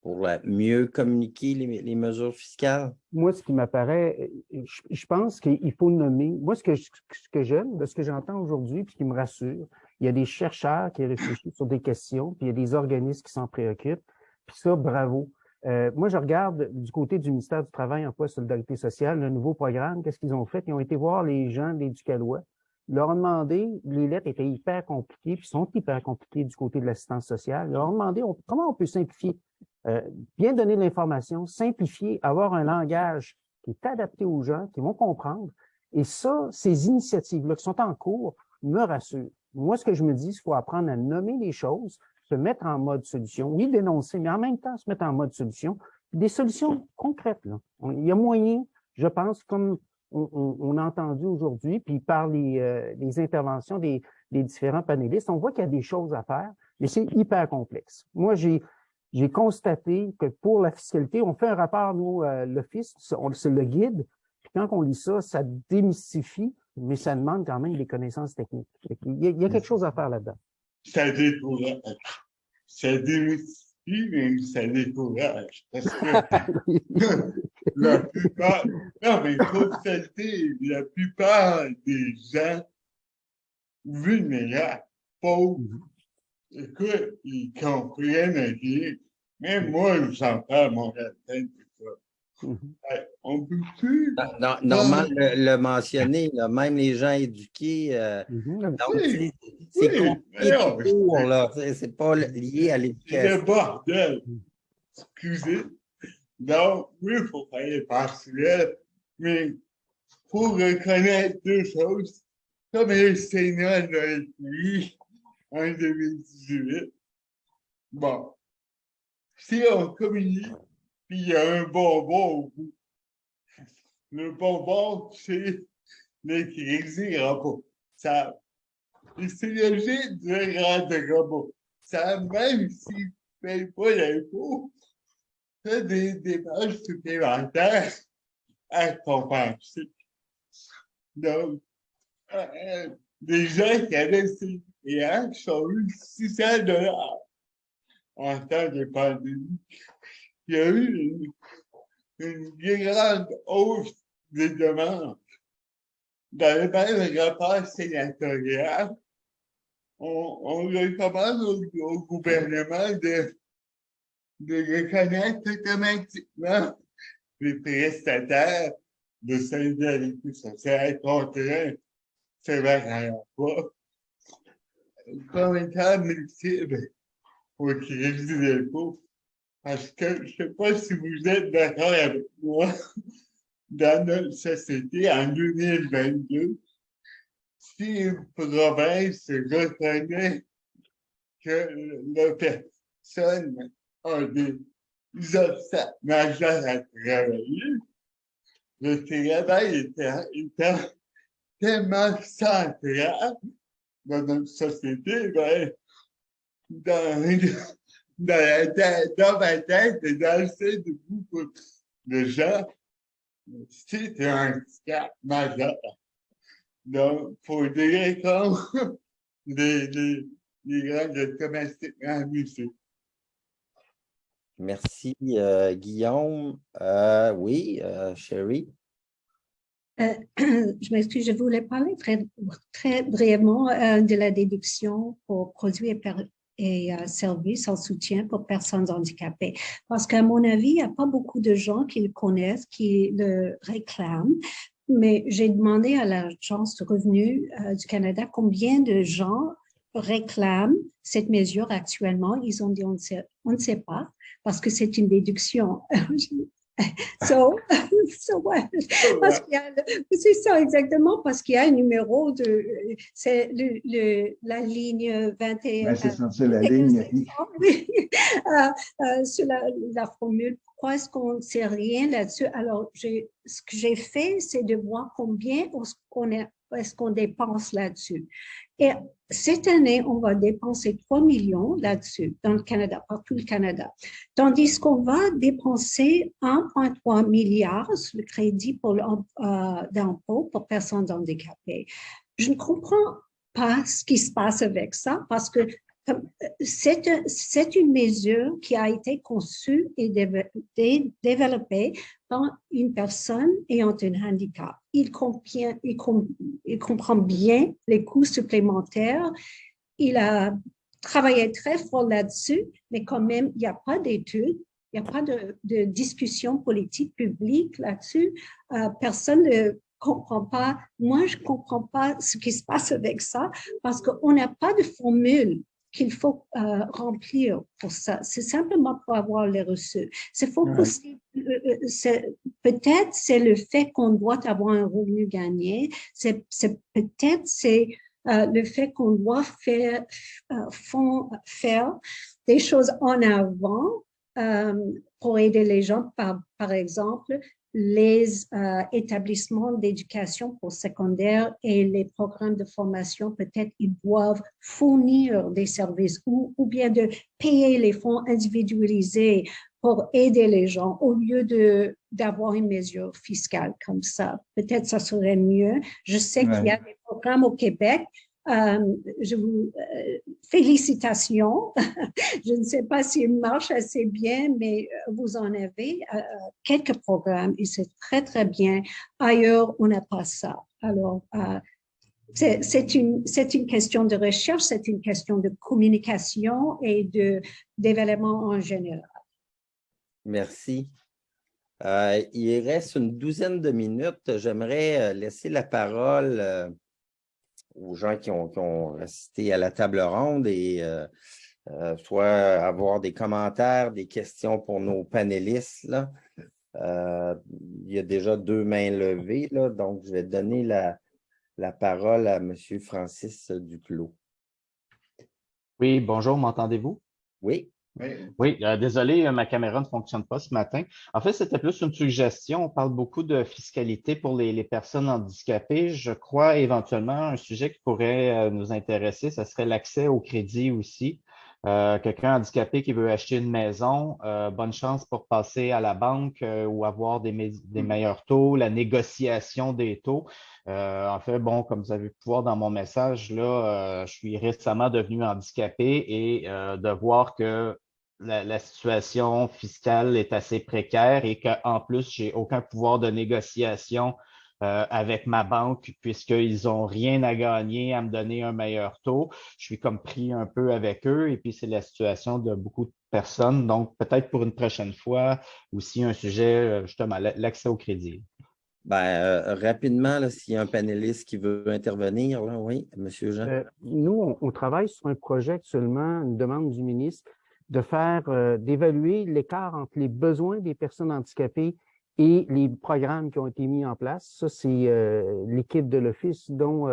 pour mieux communiquer les mesures fiscales? Moi, ce qui m'apparaît, je pense qu'il faut nommer. Moi, ce que j'aime, de ce que j'entends aujourd'hui, puis qui me rassure, il y a des chercheurs qui réfléchissent sur des questions, puis il y a des organismes qui s'en préoccupent. Puis ça, bravo. Moi, je regarde du côté du ministère du Travail, Emploi et Solidarité sociale, le nouveau programme, qu'est-ce qu'ils ont fait? Ils ont été voir les gens d'Éducalois. Ils leur ont demandé, les lettres étaient hyper compliquées, puis sont hyper compliquées du côté de l'assistance sociale. Ils leur ont demandé comment on peut simplifier, bien donner de l'information, simplifier, avoir un langage qui est adapté aux gens, qui vont comprendre. Et ça, ces initiatives-là qui sont en cours me rassurent. Moi, ce que je me dis, il faut apprendre à nommer les choses, se mettre en mode solution, oui, dénoncer, mais en même temps, se mettre en mode solution. Des solutions concrètes, là. Il y a moyen, je pense, comme on a entendu aujourd'hui, puis par les interventions des différents panélistes, on voit qu'il y a des choses à faire, mais c'est hyper complexe. Moi, j'ai constaté que pour la fiscalité, on fait un rapport, nous, l'Office, c'est le guide, puis quand on lit ça, ça démystifie, mais ça demande quand même des connaissances techniques. Il y a quelque chose à faire là-dedans. Ça décourage. Ça démystifie, mais ça décourage. Parce que la plupart, non, mais constater, la plupart des gens vulnérables, pauvres, écoute, ils comprennent rien. Même moi, j'en parle mon latin, tout ça. On peut plus. Normand le mentionné, là, même les gens éduqués. Donc, c'est compliqué tout court, là. C'est pas lié à l'éducation. C'est le bordel. Excusez. Donc, oui, il faut faire les partiels, mais il faut reconnaître deux choses. Comme le Sénat l'a écrit en 2018, bon, si on communique, puis il y a un bonbon au bout, le bonbon, c'est le crédit robot. Ça, c'est logique du grand robot. Ça, même s'il ne paye pas l'impôt, c'est des démarches supplémentaires à compenser. Donc, des gens qui avaient ces clients qui ont eu 600 $ en temps de pandémie. Il y a eu une grande hausse des demandes. Dans le même rapport sénatorial, on recommande au gouvernement de reconnaître automatiquement les prestataires de solidarité sociale contraints sévères à l'emploi comme étant multiple au crédit d'impôt. Parce que je ne sais pas si vous êtes d'accord avec moi, dans notre société en 2022, si une province reconnaît que la personne a des obstacles majeurs à travailler, le travail étant tellement central dans notre société, ben, dans ma tête et dans le sein de beaucoup de gens, c'est un handicap majeur. Donc, il faut dire comme les grands automatiquement amusés. Merci, Guillaume. Oui, Sherry. Je m'excuse, je voulais parler très brièvement de la déduction pour produits et services en soutien pour personnes handicapées. Parce qu'à mon avis, il n'y a pas beaucoup de gens qui le connaissent, qui le réclament. Mais j'ai demandé à l'Agence de revenus du Canada combien de gens réclament cette mesure actuellement. Ils ont dit on ne sait pas parce que c'est une déduction. C'est ça exactement, parce qu'il y a un numéro c'est la ligne 21. C'est la ligne. Oui, sur la formule. Pourquoi est-ce qu'on ne sait rien là-dessus? Alors, ce que j'ai fait, c'est de voir combien est-ce qu'on dépense là-dessus. Et cette année, on va dépenser 3 millions là-dessus dans le Canada, partout le Canada. Tandis qu'on va dépenser 1,3 milliard sur le crédit d'impôt pour personnes handicapées. Je ne comprends pas ce qui se passe avec ça parce que c'est une mesure qui a été conçue et développée par une personne ayant un handicap. Il comprend bien les coûts supplémentaires. Il a travaillé très fort là-dessus, mais quand même, il n'y a pas d'études, il n'y a pas de discussion politique publique là-dessus. Personne ne comprend pas. Moi, je ne comprends pas ce qui se passe avec ça parce qu'on n'a pas de formule qu'il faut remplir pour ça. C'est simplement pour avoir les reçus. Peut-être c'est le fait qu'on doit avoir un revenu gagné. Peut-être c'est le fait qu'on doit faire des choses en avant pour aider les gens, par exemple, les établissements d'éducation pour secondaire et les programmes de formation, peut-être ils doivent fournir des services ou bien de payer les fonds individualisés pour aider les gens au lieu d'avoir une mesure fiscale comme ça. Peut-être ça serait mieux. Je sais qu'il y a des programmes au Québec. Félicitations. Je ne sais pas s'il marche assez bien, mais vous en avez quelques programmes et c'est très, très bien. Ailleurs, on n'a pas ça. Alors, c'est une question de recherche, c'est une question de communication et de développement en général. Merci. Il reste une douzaine de minutes. J'aimerais laisser la parole aux gens qui ont assisté à la table ronde et soit avoir des commentaires, des questions pour nos panélistes. Là. Il y a déjà 2 mains levées, là, donc je vais donner la parole à M. Francis Duclos. Oui, bonjour, m'entendez-vous? Oui. Oui, désolé, ma caméra ne fonctionne pas ce matin. En fait, c'était plus une suggestion. On parle beaucoup de fiscalité pour les personnes handicapées. Je crois éventuellement un sujet qui pourrait nous intéresser, ce serait l'accès au crédit aussi. Quelqu'un handicapé qui veut acheter une maison, bonne chance pour passer à la banque ou avoir des meilleurs taux, la négociation des taux. En fait, bon, comme vous avez pu voir dans mon message, là, je suis récemment devenu handicapé et de voir que la situation fiscale est assez précaire et qu'en plus, j'ai aucun pouvoir de négociation avec ma banque puisqu'ils n'ont rien à gagner à me donner un meilleur taux. Je suis comme pris un peu avec eux et puis c'est la situation de beaucoup de personnes. Donc, peut-être pour une prochaine fois, aussi un sujet, justement, l'accès au crédit. Rapidement, s'il y a un panéliste qui veut intervenir, là, oui, M. Jean. Nous, on travaille sur un projet actuellement, une demande du ministre, d'évaluer l'écart entre les besoins des personnes handicapées et les programmes qui ont été mis en place. Ça, c'est l'équipe de l'Office, dont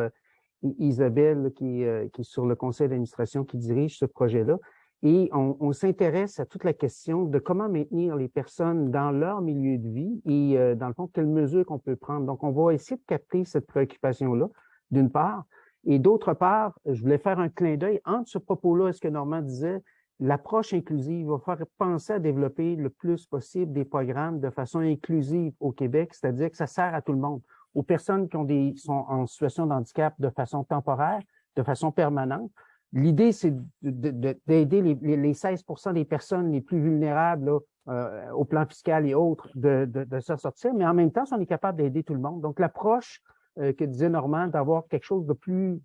Isabelle, qui est sur le conseil d'administration, qui dirige ce projet-là. Et on s'intéresse à toute la question de comment maintenir les personnes dans leur milieu de vie et, dans le fond, quelles mesures qu'on peut prendre. Donc, on va essayer de capter cette préoccupation-là, d'une part. Et d'autre part, je voulais faire un clin d'œil entre ce propos-là et ce que Normand disait. L'approche inclusive va faire penser à développer le plus possible des programmes de façon inclusive au Québec, c'est-à-dire que ça sert à tout le monde, aux personnes qui sont en situation de handicap de façon temporaire, de façon permanente, L'idée, c'est d'aider les 16% des personnes les plus vulnérables là, au plan fiscal et autres de s'en sortir, mais en même temps, on est capable d'aider tout le monde. Donc, l'approche que disait Normand, d'avoir quelque chose de plus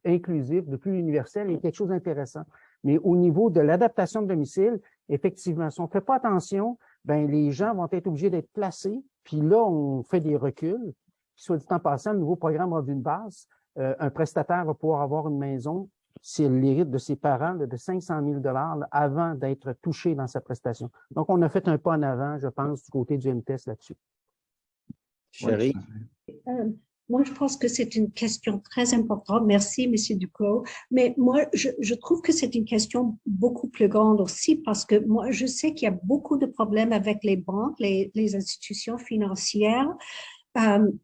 inclusif, de plus universel est quelque chose d'intéressant. Mais au niveau de l'adaptation de domicile, effectivement, si on ne fait pas attention, ben les gens vont être obligés d'être placés. Puis là, on fait des reculs. Puis, soit dit en passant, le nouveau programme Revenu de base, un prestataire va pouvoir avoir une maison s'il l'hérite de ses parents de 500 000 $ avant d'être touché dans sa prestation. Donc, on a fait un pas en avant, je pense, du côté du MTS là-dessus. Chérie? Moi, je pense que c'est une question très importante. Merci, M. Duclos. Mais moi, je trouve que c'est une question beaucoup plus grande aussi parce que moi, je sais qu'il y a beaucoup de problèmes avec les banques, les institutions financières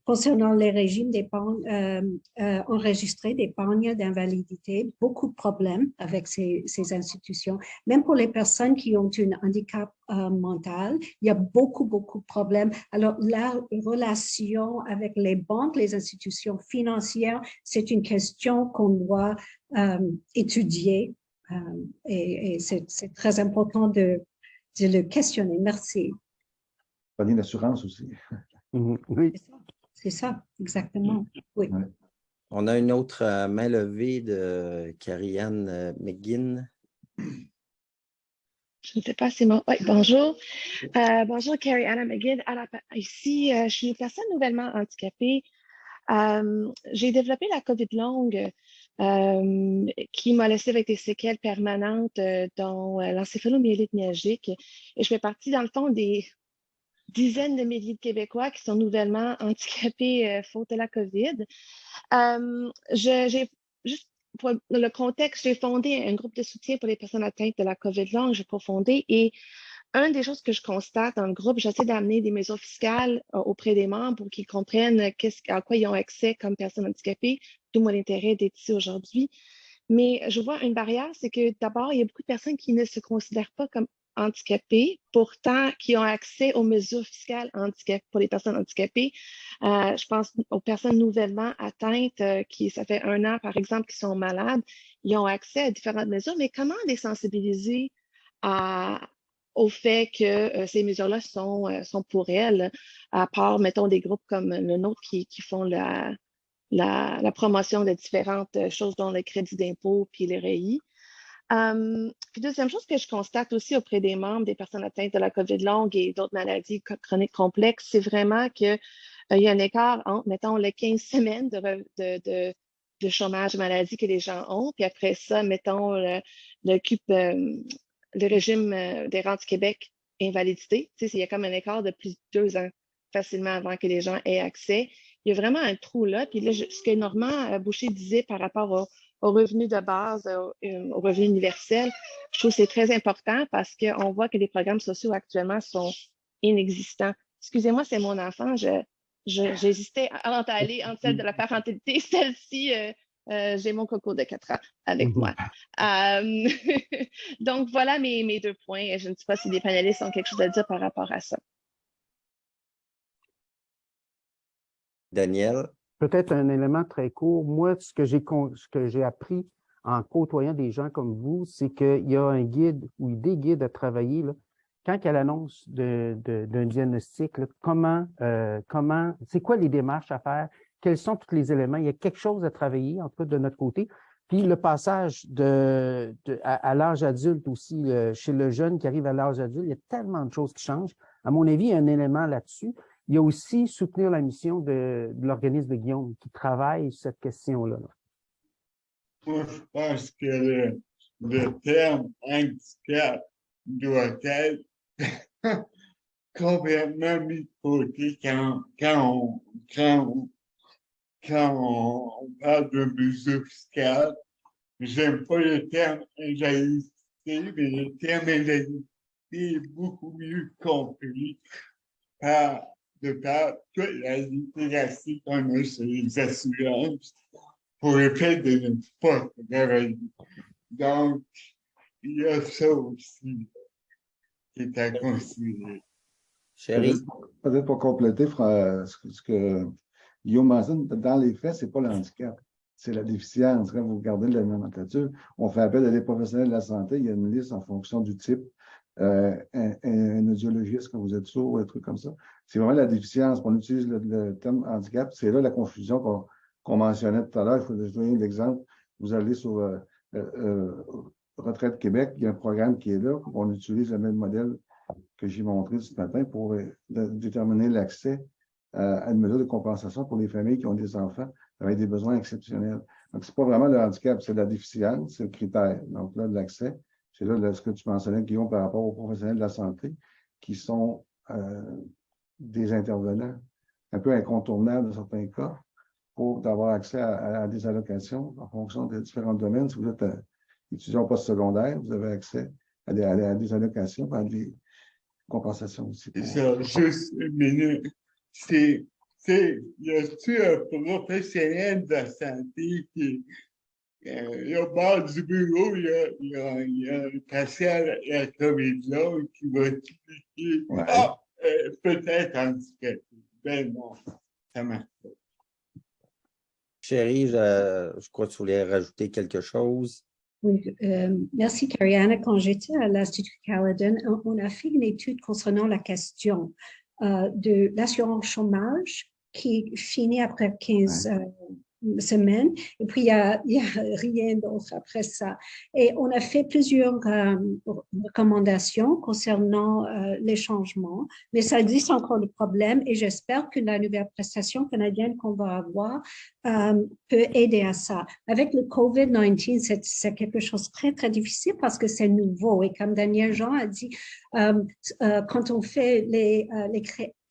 concernant les régimes d'épargne enregistrés d'épargne d'invalidité. Beaucoup de problèmes avec ces institutions. Même pour les personnes qui ont un handicap mental, il y a beaucoup de problèmes. Alors, la relation avec les banques, les institutions financières, c'est une question qu'on doit étudier et c'est très important de le questionner. Merci. Panier d'assurance aussi. Oui. C'est ça, exactement. Oui. Ouais. On a une autre main levée de Carrie-Anne McGinn. Je ne sais pas si mon... Oui, bonjour. Bonjour, Carrie-Anne McGinn. Ici, je suis une personne nouvellement handicapée. J'ai développé la COVID longue qui m'a laissé avec des séquelles permanentes dont l'encéphalomyélite myalgique. Et je fais partie, dans le fond, des dizaines de milliers de Québécois qui sont nouvellement handicapés faute de la COVID. Juste pour le contexte, j'ai fondé un groupe de soutien pour les personnes atteintes de la COVID longue. J'ai cofondé et une des choses que je constate dans le groupe, j'essaie d'amener des mesures fiscales auprès des membres pour qu'ils comprennent à quoi ils ont accès comme personnes handicapées, d'où mon intérêt d'être ici aujourd'hui. Mais je vois une barrière, c'est que d'abord, il y a beaucoup de personnes qui ne se considèrent pas comme handicapés, pourtant qui ont accès aux mesures fiscales pour les personnes handicapées. Je pense aux personnes nouvellement atteintes ça fait 1 an, par exemple, qui sont malades. Ils ont accès à différentes mesures, mais comment les sensibiliser au fait que ces mesures-là sont pour elles, à part, mettons, des groupes comme le nôtre qui font la promotion de différentes choses, dont le crédit d'impôt puis les REI. Puis deuxième chose que je constate aussi auprès des membres, des personnes atteintes de la COVID longue et d'autres maladies chroniques complexes, c'est vraiment qu'il y a un écart entre, mettons, les 15 semaines de chômage maladie que les gens ont, puis après ça, mettons, le régime des rentes du Québec invalidité. Tu sais, il y a comme un écart de plus de 2 ans facilement avant que les gens aient accès. Il y a vraiment un trou là. Puis là, ce que Normand Boucher disait par rapport au revenu de base, au revenu universel, je trouve que c'est très important parce qu'on voit que les programmes sociaux actuellement sont inexistants. Excusez-moi, c'est mon enfant. J'hésitais entre aller entre celle de la parentalité, celle-ci, j'ai mon coco de 4 ans avec moi. Donc, voilà mes 2 points. Je ne sais pas si les panélistes ont quelque chose à dire par rapport à ça. Daniel? Peut-être un élément très court. Moi, ce que j'ai appris en côtoyant des gens comme vous, c'est qu'il y a un guide ou des guides à travailler là, quand il y a l'annonce d'un diagnostic, là, c'est quoi les démarches à faire? Quels sont tous les éléments? Il y a quelque chose à travailler, en tout cas de notre côté. Puis le passage à l'âge adulte aussi, chez le jeune qui arrive à l'âge adulte, il y a tellement de choses qui changent. À mon avis, il y a un élément là-dessus. Il y a aussi soutenir la mission de l'organisme de Guillaume qui travaille sur cette question-là. Moi, je pense que le terme handicap doit être complètement mis de côté quand on parle de mesures fiscales. J'aime pas le terme invalidité, mais le terme invalidité est beaucoup mieux compris de par toute la littératie qu'on a sur les assurances pour le fait de ne pas travailler. Donc, il y a ça aussi qui est à considérer. Chérie? Peut-être pour compléter ce que Guillaume mentionne, dans les faits, ce n'est pas le handicap. c'est la déficience. Quand vous regardez la nomenclature, on fait appel à des professionnels de la santé, il y a une liste en fonction du type, un audiologiste quand vous êtes sourd ou un truc comme ça. C'est vraiment la déficience. On utilise le terme handicap. C'est là la confusion qu'on mentionnait tout à l'heure. Il faut donner l'exemple. Vous allez sur Retraite Québec, il y a un programme qui est là. On utilise le même modèle que j'ai montré ce matin pour déterminer l'accès à une mesure de compensation pour les familles qui ont des enfants avec des besoins exceptionnels. Donc, ce n'est pas vraiment le handicap, c'est la déficience, c'est le critère. Donc là, l'accès, c'est là ce que tu mentionnais, Guillaume, par rapport aux professionnels de la santé, qui sont des intervenants un peu incontournables dans certains cas pour avoir accès à des allocations en fonction des différents domaines. Si vous êtes étudiant post-secondaire, vous avez accès à des allocations, à des compensations aussi. Ça, juste une minute. Y a-t-il un professionnel de la santé qui au bord du bureau, il y a un patient à la COVID-là qui va expliquer peut-être handicapé. Ben non, ça marche pas. Chérie, je crois que tu voulais rajouter quelque chose. Oui, merci, Karianna. Quand j'étais à l'Institut Caledon, on a fait une étude concernant la question de l'assurance chômage qui finit après 15 semaines, et puis il y a rien d'autre après ça. Et on a fait plusieurs recommandations concernant les changements, mais ça existe encore le problème, et j'espère que la nouvelle prestation canadienne qu'on va avoir peut aider à ça. Avec le COVID-19, c'est quelque chose de très, très difficile parce que c'est nouveau, et comme Daniel Jean a dit, quand on fait les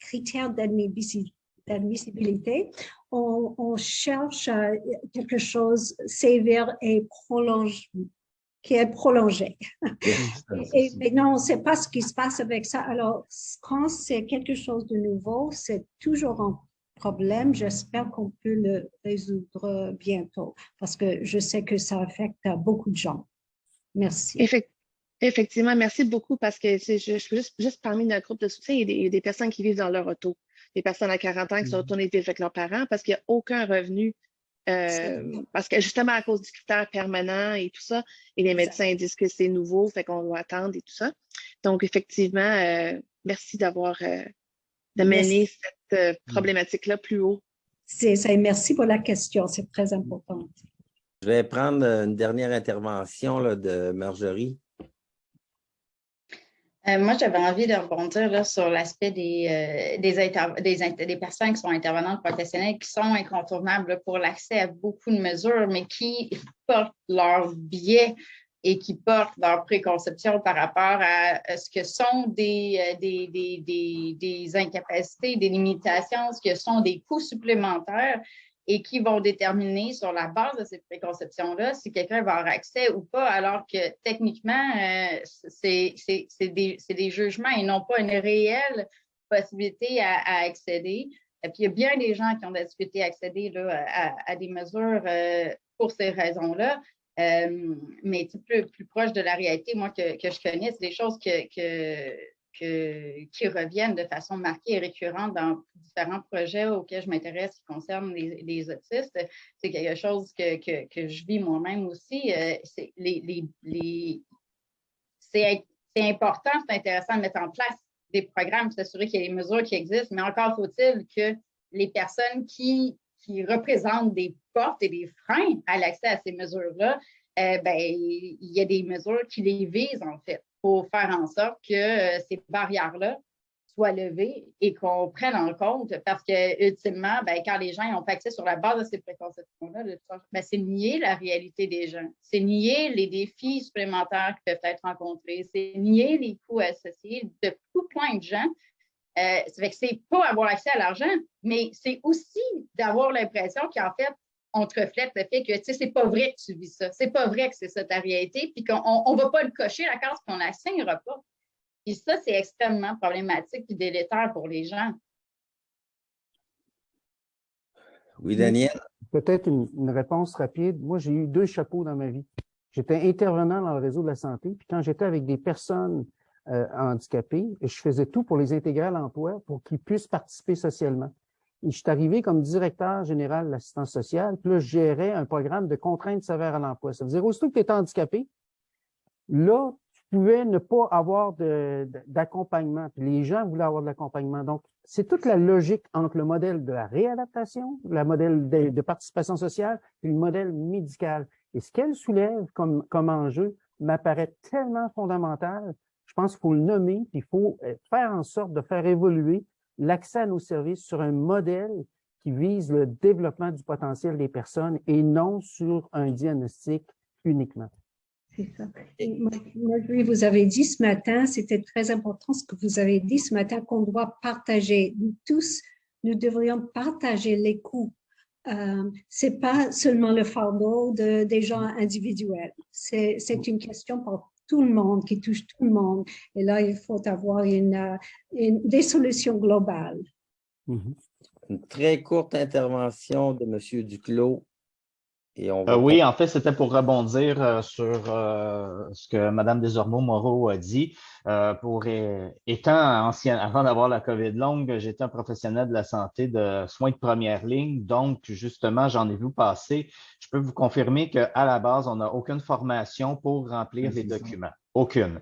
critères d'admissibilité, on cherche quelque chose sévère et qui est prolongé. Et maintenant, on ne sait pas ce qui se passe avec ça. Alors, quand c'est quelque chose de nouveau, c'est toujours un problème. J'espère qu'on peut le résoudre bientôt parce que je sais que ça affecte beaucoup de gens. Merci. Effectivement, merci beaucoup parce que je peux juste parmi notre groupe de soutien, il y a des personnes qui vivent dans leur auto, des personnes à 40 ans qui sont retournées vivre avec leurs parents parce qu'il n'y a aucun revenu, parce que justement à cause du critère permanent et tout ça, et les médecins disent que c'est nouveau, fait qu'on doit attendre et tout ça. Donc, effectivement, merci d'avoir mené cette problématique-là plus haut. Merci pour la question, c'est très important. Je vais prendre une dernière intervention là, de Marjorie. Moi, j'avais envie de rebondir là, sur l'aspect des personnes qui sont intervenantes professionnelles qui sont incontournables pour l'accès à beaucoup de mesures, mais qui portent leur biais et qui portent leur préconception par rapport à ce que sont des incapacités, des limitations, ce que sont des coûts supplémentaires et qui vont déterminer sur la base de ces préconceptions-là si quelqu'un va avoir accès ou pas, alors que techniquement, c'est des jugements et non pas une réelle possibilité à accéder. Et puis, il y a bien des gens qui ont de la difficulté à accéder là, à des mesures pour ces raisons-là. Mais plus proche de la réalité, moi, que je connais, c'est des choses qui reviennent de façon marquée et récurrente dans différents projets auxquels je m'intéresse qui concernent les autistes. C'est quelque chose que je vis moi-même aussi. C'est important, c'est intéressant de mettre en place des programmes, s'assurer qu'il y a des mesures qui existent, mais encore faut-il que les personnes qui représentent des portes et des freins à l'accès à ces mesures-là, il y a des mesures qui les visent, en fait, pour faire en sorte que ces barrières-là soient levées et qu'on prenne en compte, parce que, ultimement, quand les gens ont accès sur la base de ces préconceptions-là, c'est nier la réalité des gens. C'est nier les défis supplémentaires qui peuvent être rencontrés. C'est nier les coûts associés de tout plein de gens. Ça fait que c'est pas avoir accès à l'argent, mais c'est aussi d'avoir l'impression qu'en fait, on te reflète le fait que, tu sais, c'est pas vrai que tu vis ça. C'est pas vrai que c'est ça ta réalité, puis qu'on va pas le cocher la case, qu'on la signera pas. Puis ça, c'est extrêmement problématique et délétère pour les gens. Oui, Daniel? Peut-être une réponse rapide. Moi, j'ai eu 2 chapeaux dans ma vie. J'étais intervenant dans le réseau de la santé, puis quand j'étais avec des personnes handicapées, je faisais tout pour les intégrer à l'emploi pour qu'ils puissent participer socialement. je suis arrivé comme directeur général de l'assistance sociale, puis là, je gérais un programme de contraintes sévères à l'emploi. Ça veut dire, aussitôt que tu étais handicapé, là, tu pouvais ne pas avoir d'accompagnement. Puis les gens voulaient avoir de l'accompagnement. Donc, c'est toute la logique entre le modèle de la réadaptation, le modèle de participation sociale, et le modèle médical. Et ce qu'elle soulève comme enjeu m'apparaît tellement fondamental. Je pense qu'il faut le nommer, puis il faut faire en sorte de faire évoluer l'accès à nos services sur un modèle qui vise le développement du potentiel des personnes et non sur un diagnostic uniquement. C'est ça. Marjorie, vous avez dit ce matin, c'était très important ce que vous avez dit ce matin, qu'on doit partager. Nous tous, nous devrions partager les coûts. C'est pas seulement le fardeau des gens individuels. C'est une question pour tout le monde, qui touche tout le monde. Et là, il faut avoir des solutions globales. Une très courte intervention de M. Duclos. Et on va oui, en fait, c'était pour rebondir sur ce que Mme Desormeaux-Moreau a dit. Étant ancien, avant d'avoir la COVID longue, j'étais un professionnel de la santé de soins de première ligne. Donc, justement, j'en ai vu passer. Je peux vous confirmer qu'à la base, on n'a aucune formation pour remplir les documents. Aucune.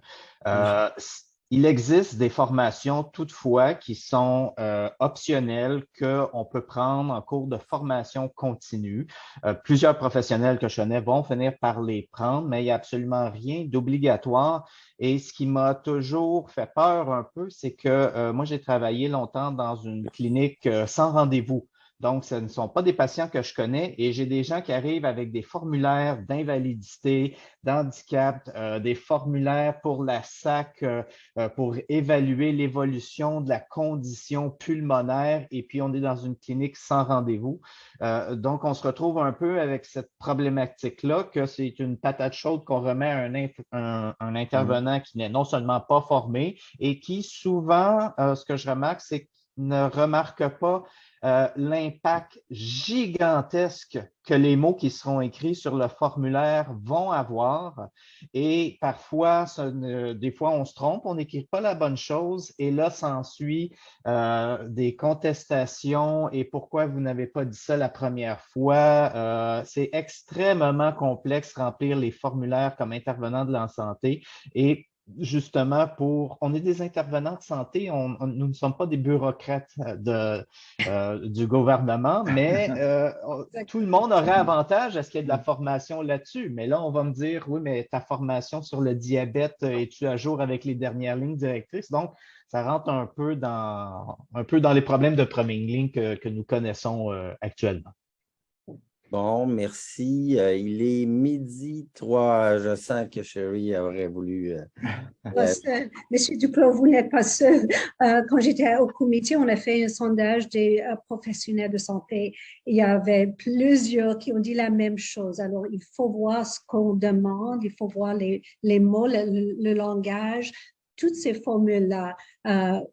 Il existe des formations toutefois qui sont optionnelles qu'on peut prendre en cours de formation continue. Plusieurs professionnels que je connais vont finir par les prendre, mais il n'y a absolument rien d'obligatoire. Et ce qui m'a toujours fait peur un peu, c'est que moi, j'ai travaillé longtemps dans une clinique sans rendez-vous. Donc, ce ne sont pas des patients que je connais et j'ai des gens qui arrivent avec des formulaires d'invalidité, d'handicap, des formulaires pour la SAC, pour évaluer l'évolution de la condition pulmonaire et puis on est dans une clinique sans rendez-vous. Donc, on se retrouve un peu avec cette problématique-là que c'est une patate chaude qu'on remet à un intervenant qui n'est non seulement pas formé et qui souvent, ce que je remarque, c'est qu'il ne remarque pas l'impact gigantesque que les mots qui seront écrits sur le formulaire vont avoir. Et parfois, des fois, on se trompe, on n'écrit pas la bonne chose et là, s'ensuit des contestations et pourquoi vous n'avez pas dit ça la première fois. C'est extrêmement complexe remplir les formulaires comme intervenant de la santé et justement on est des intervenants de santé, nous ne sommes pas des bureaucrates du gouvernement, mais tout le monde aurait avantage à ce qu'il y ait de la formation là-dessus. Mais là, on va me dire, oui, mais ta formation sur le diabète, es-tu à jour avec les dernières lignes directrices? Donc, ça rentre un peu dans les problèmes de première ligne que nous connaissons actuellement. Bon, merci. Il est 12h03. Je sens que Sherry aurait voulu... Monsieur Duclos, vous n'êtes pas seul. Quand j'étais au comité, on a fait un sondage des professionnels de santé. Il y avait plusieurs qui ont dit la même chose. Alors, il faut voir ce qu'on demande, il faut voir les mots, le langage. Toutes ces formules-là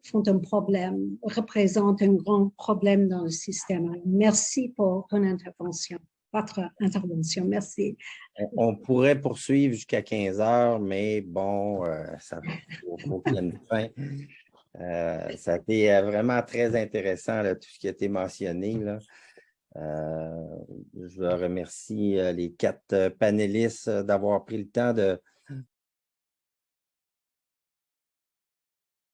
font un problème, représentent un grand problème dans le système. Merci pour ton intervention, votre intervention. Merci. On pourrait poursuivre jusqu'à 15h, mais bon, ça faut qu'il y ait une fin. Ça a été vraiment très intéressant, là, tout ce qui a été mentionné, là. Je remercie les 4 panélistes d'avoir pris le temps de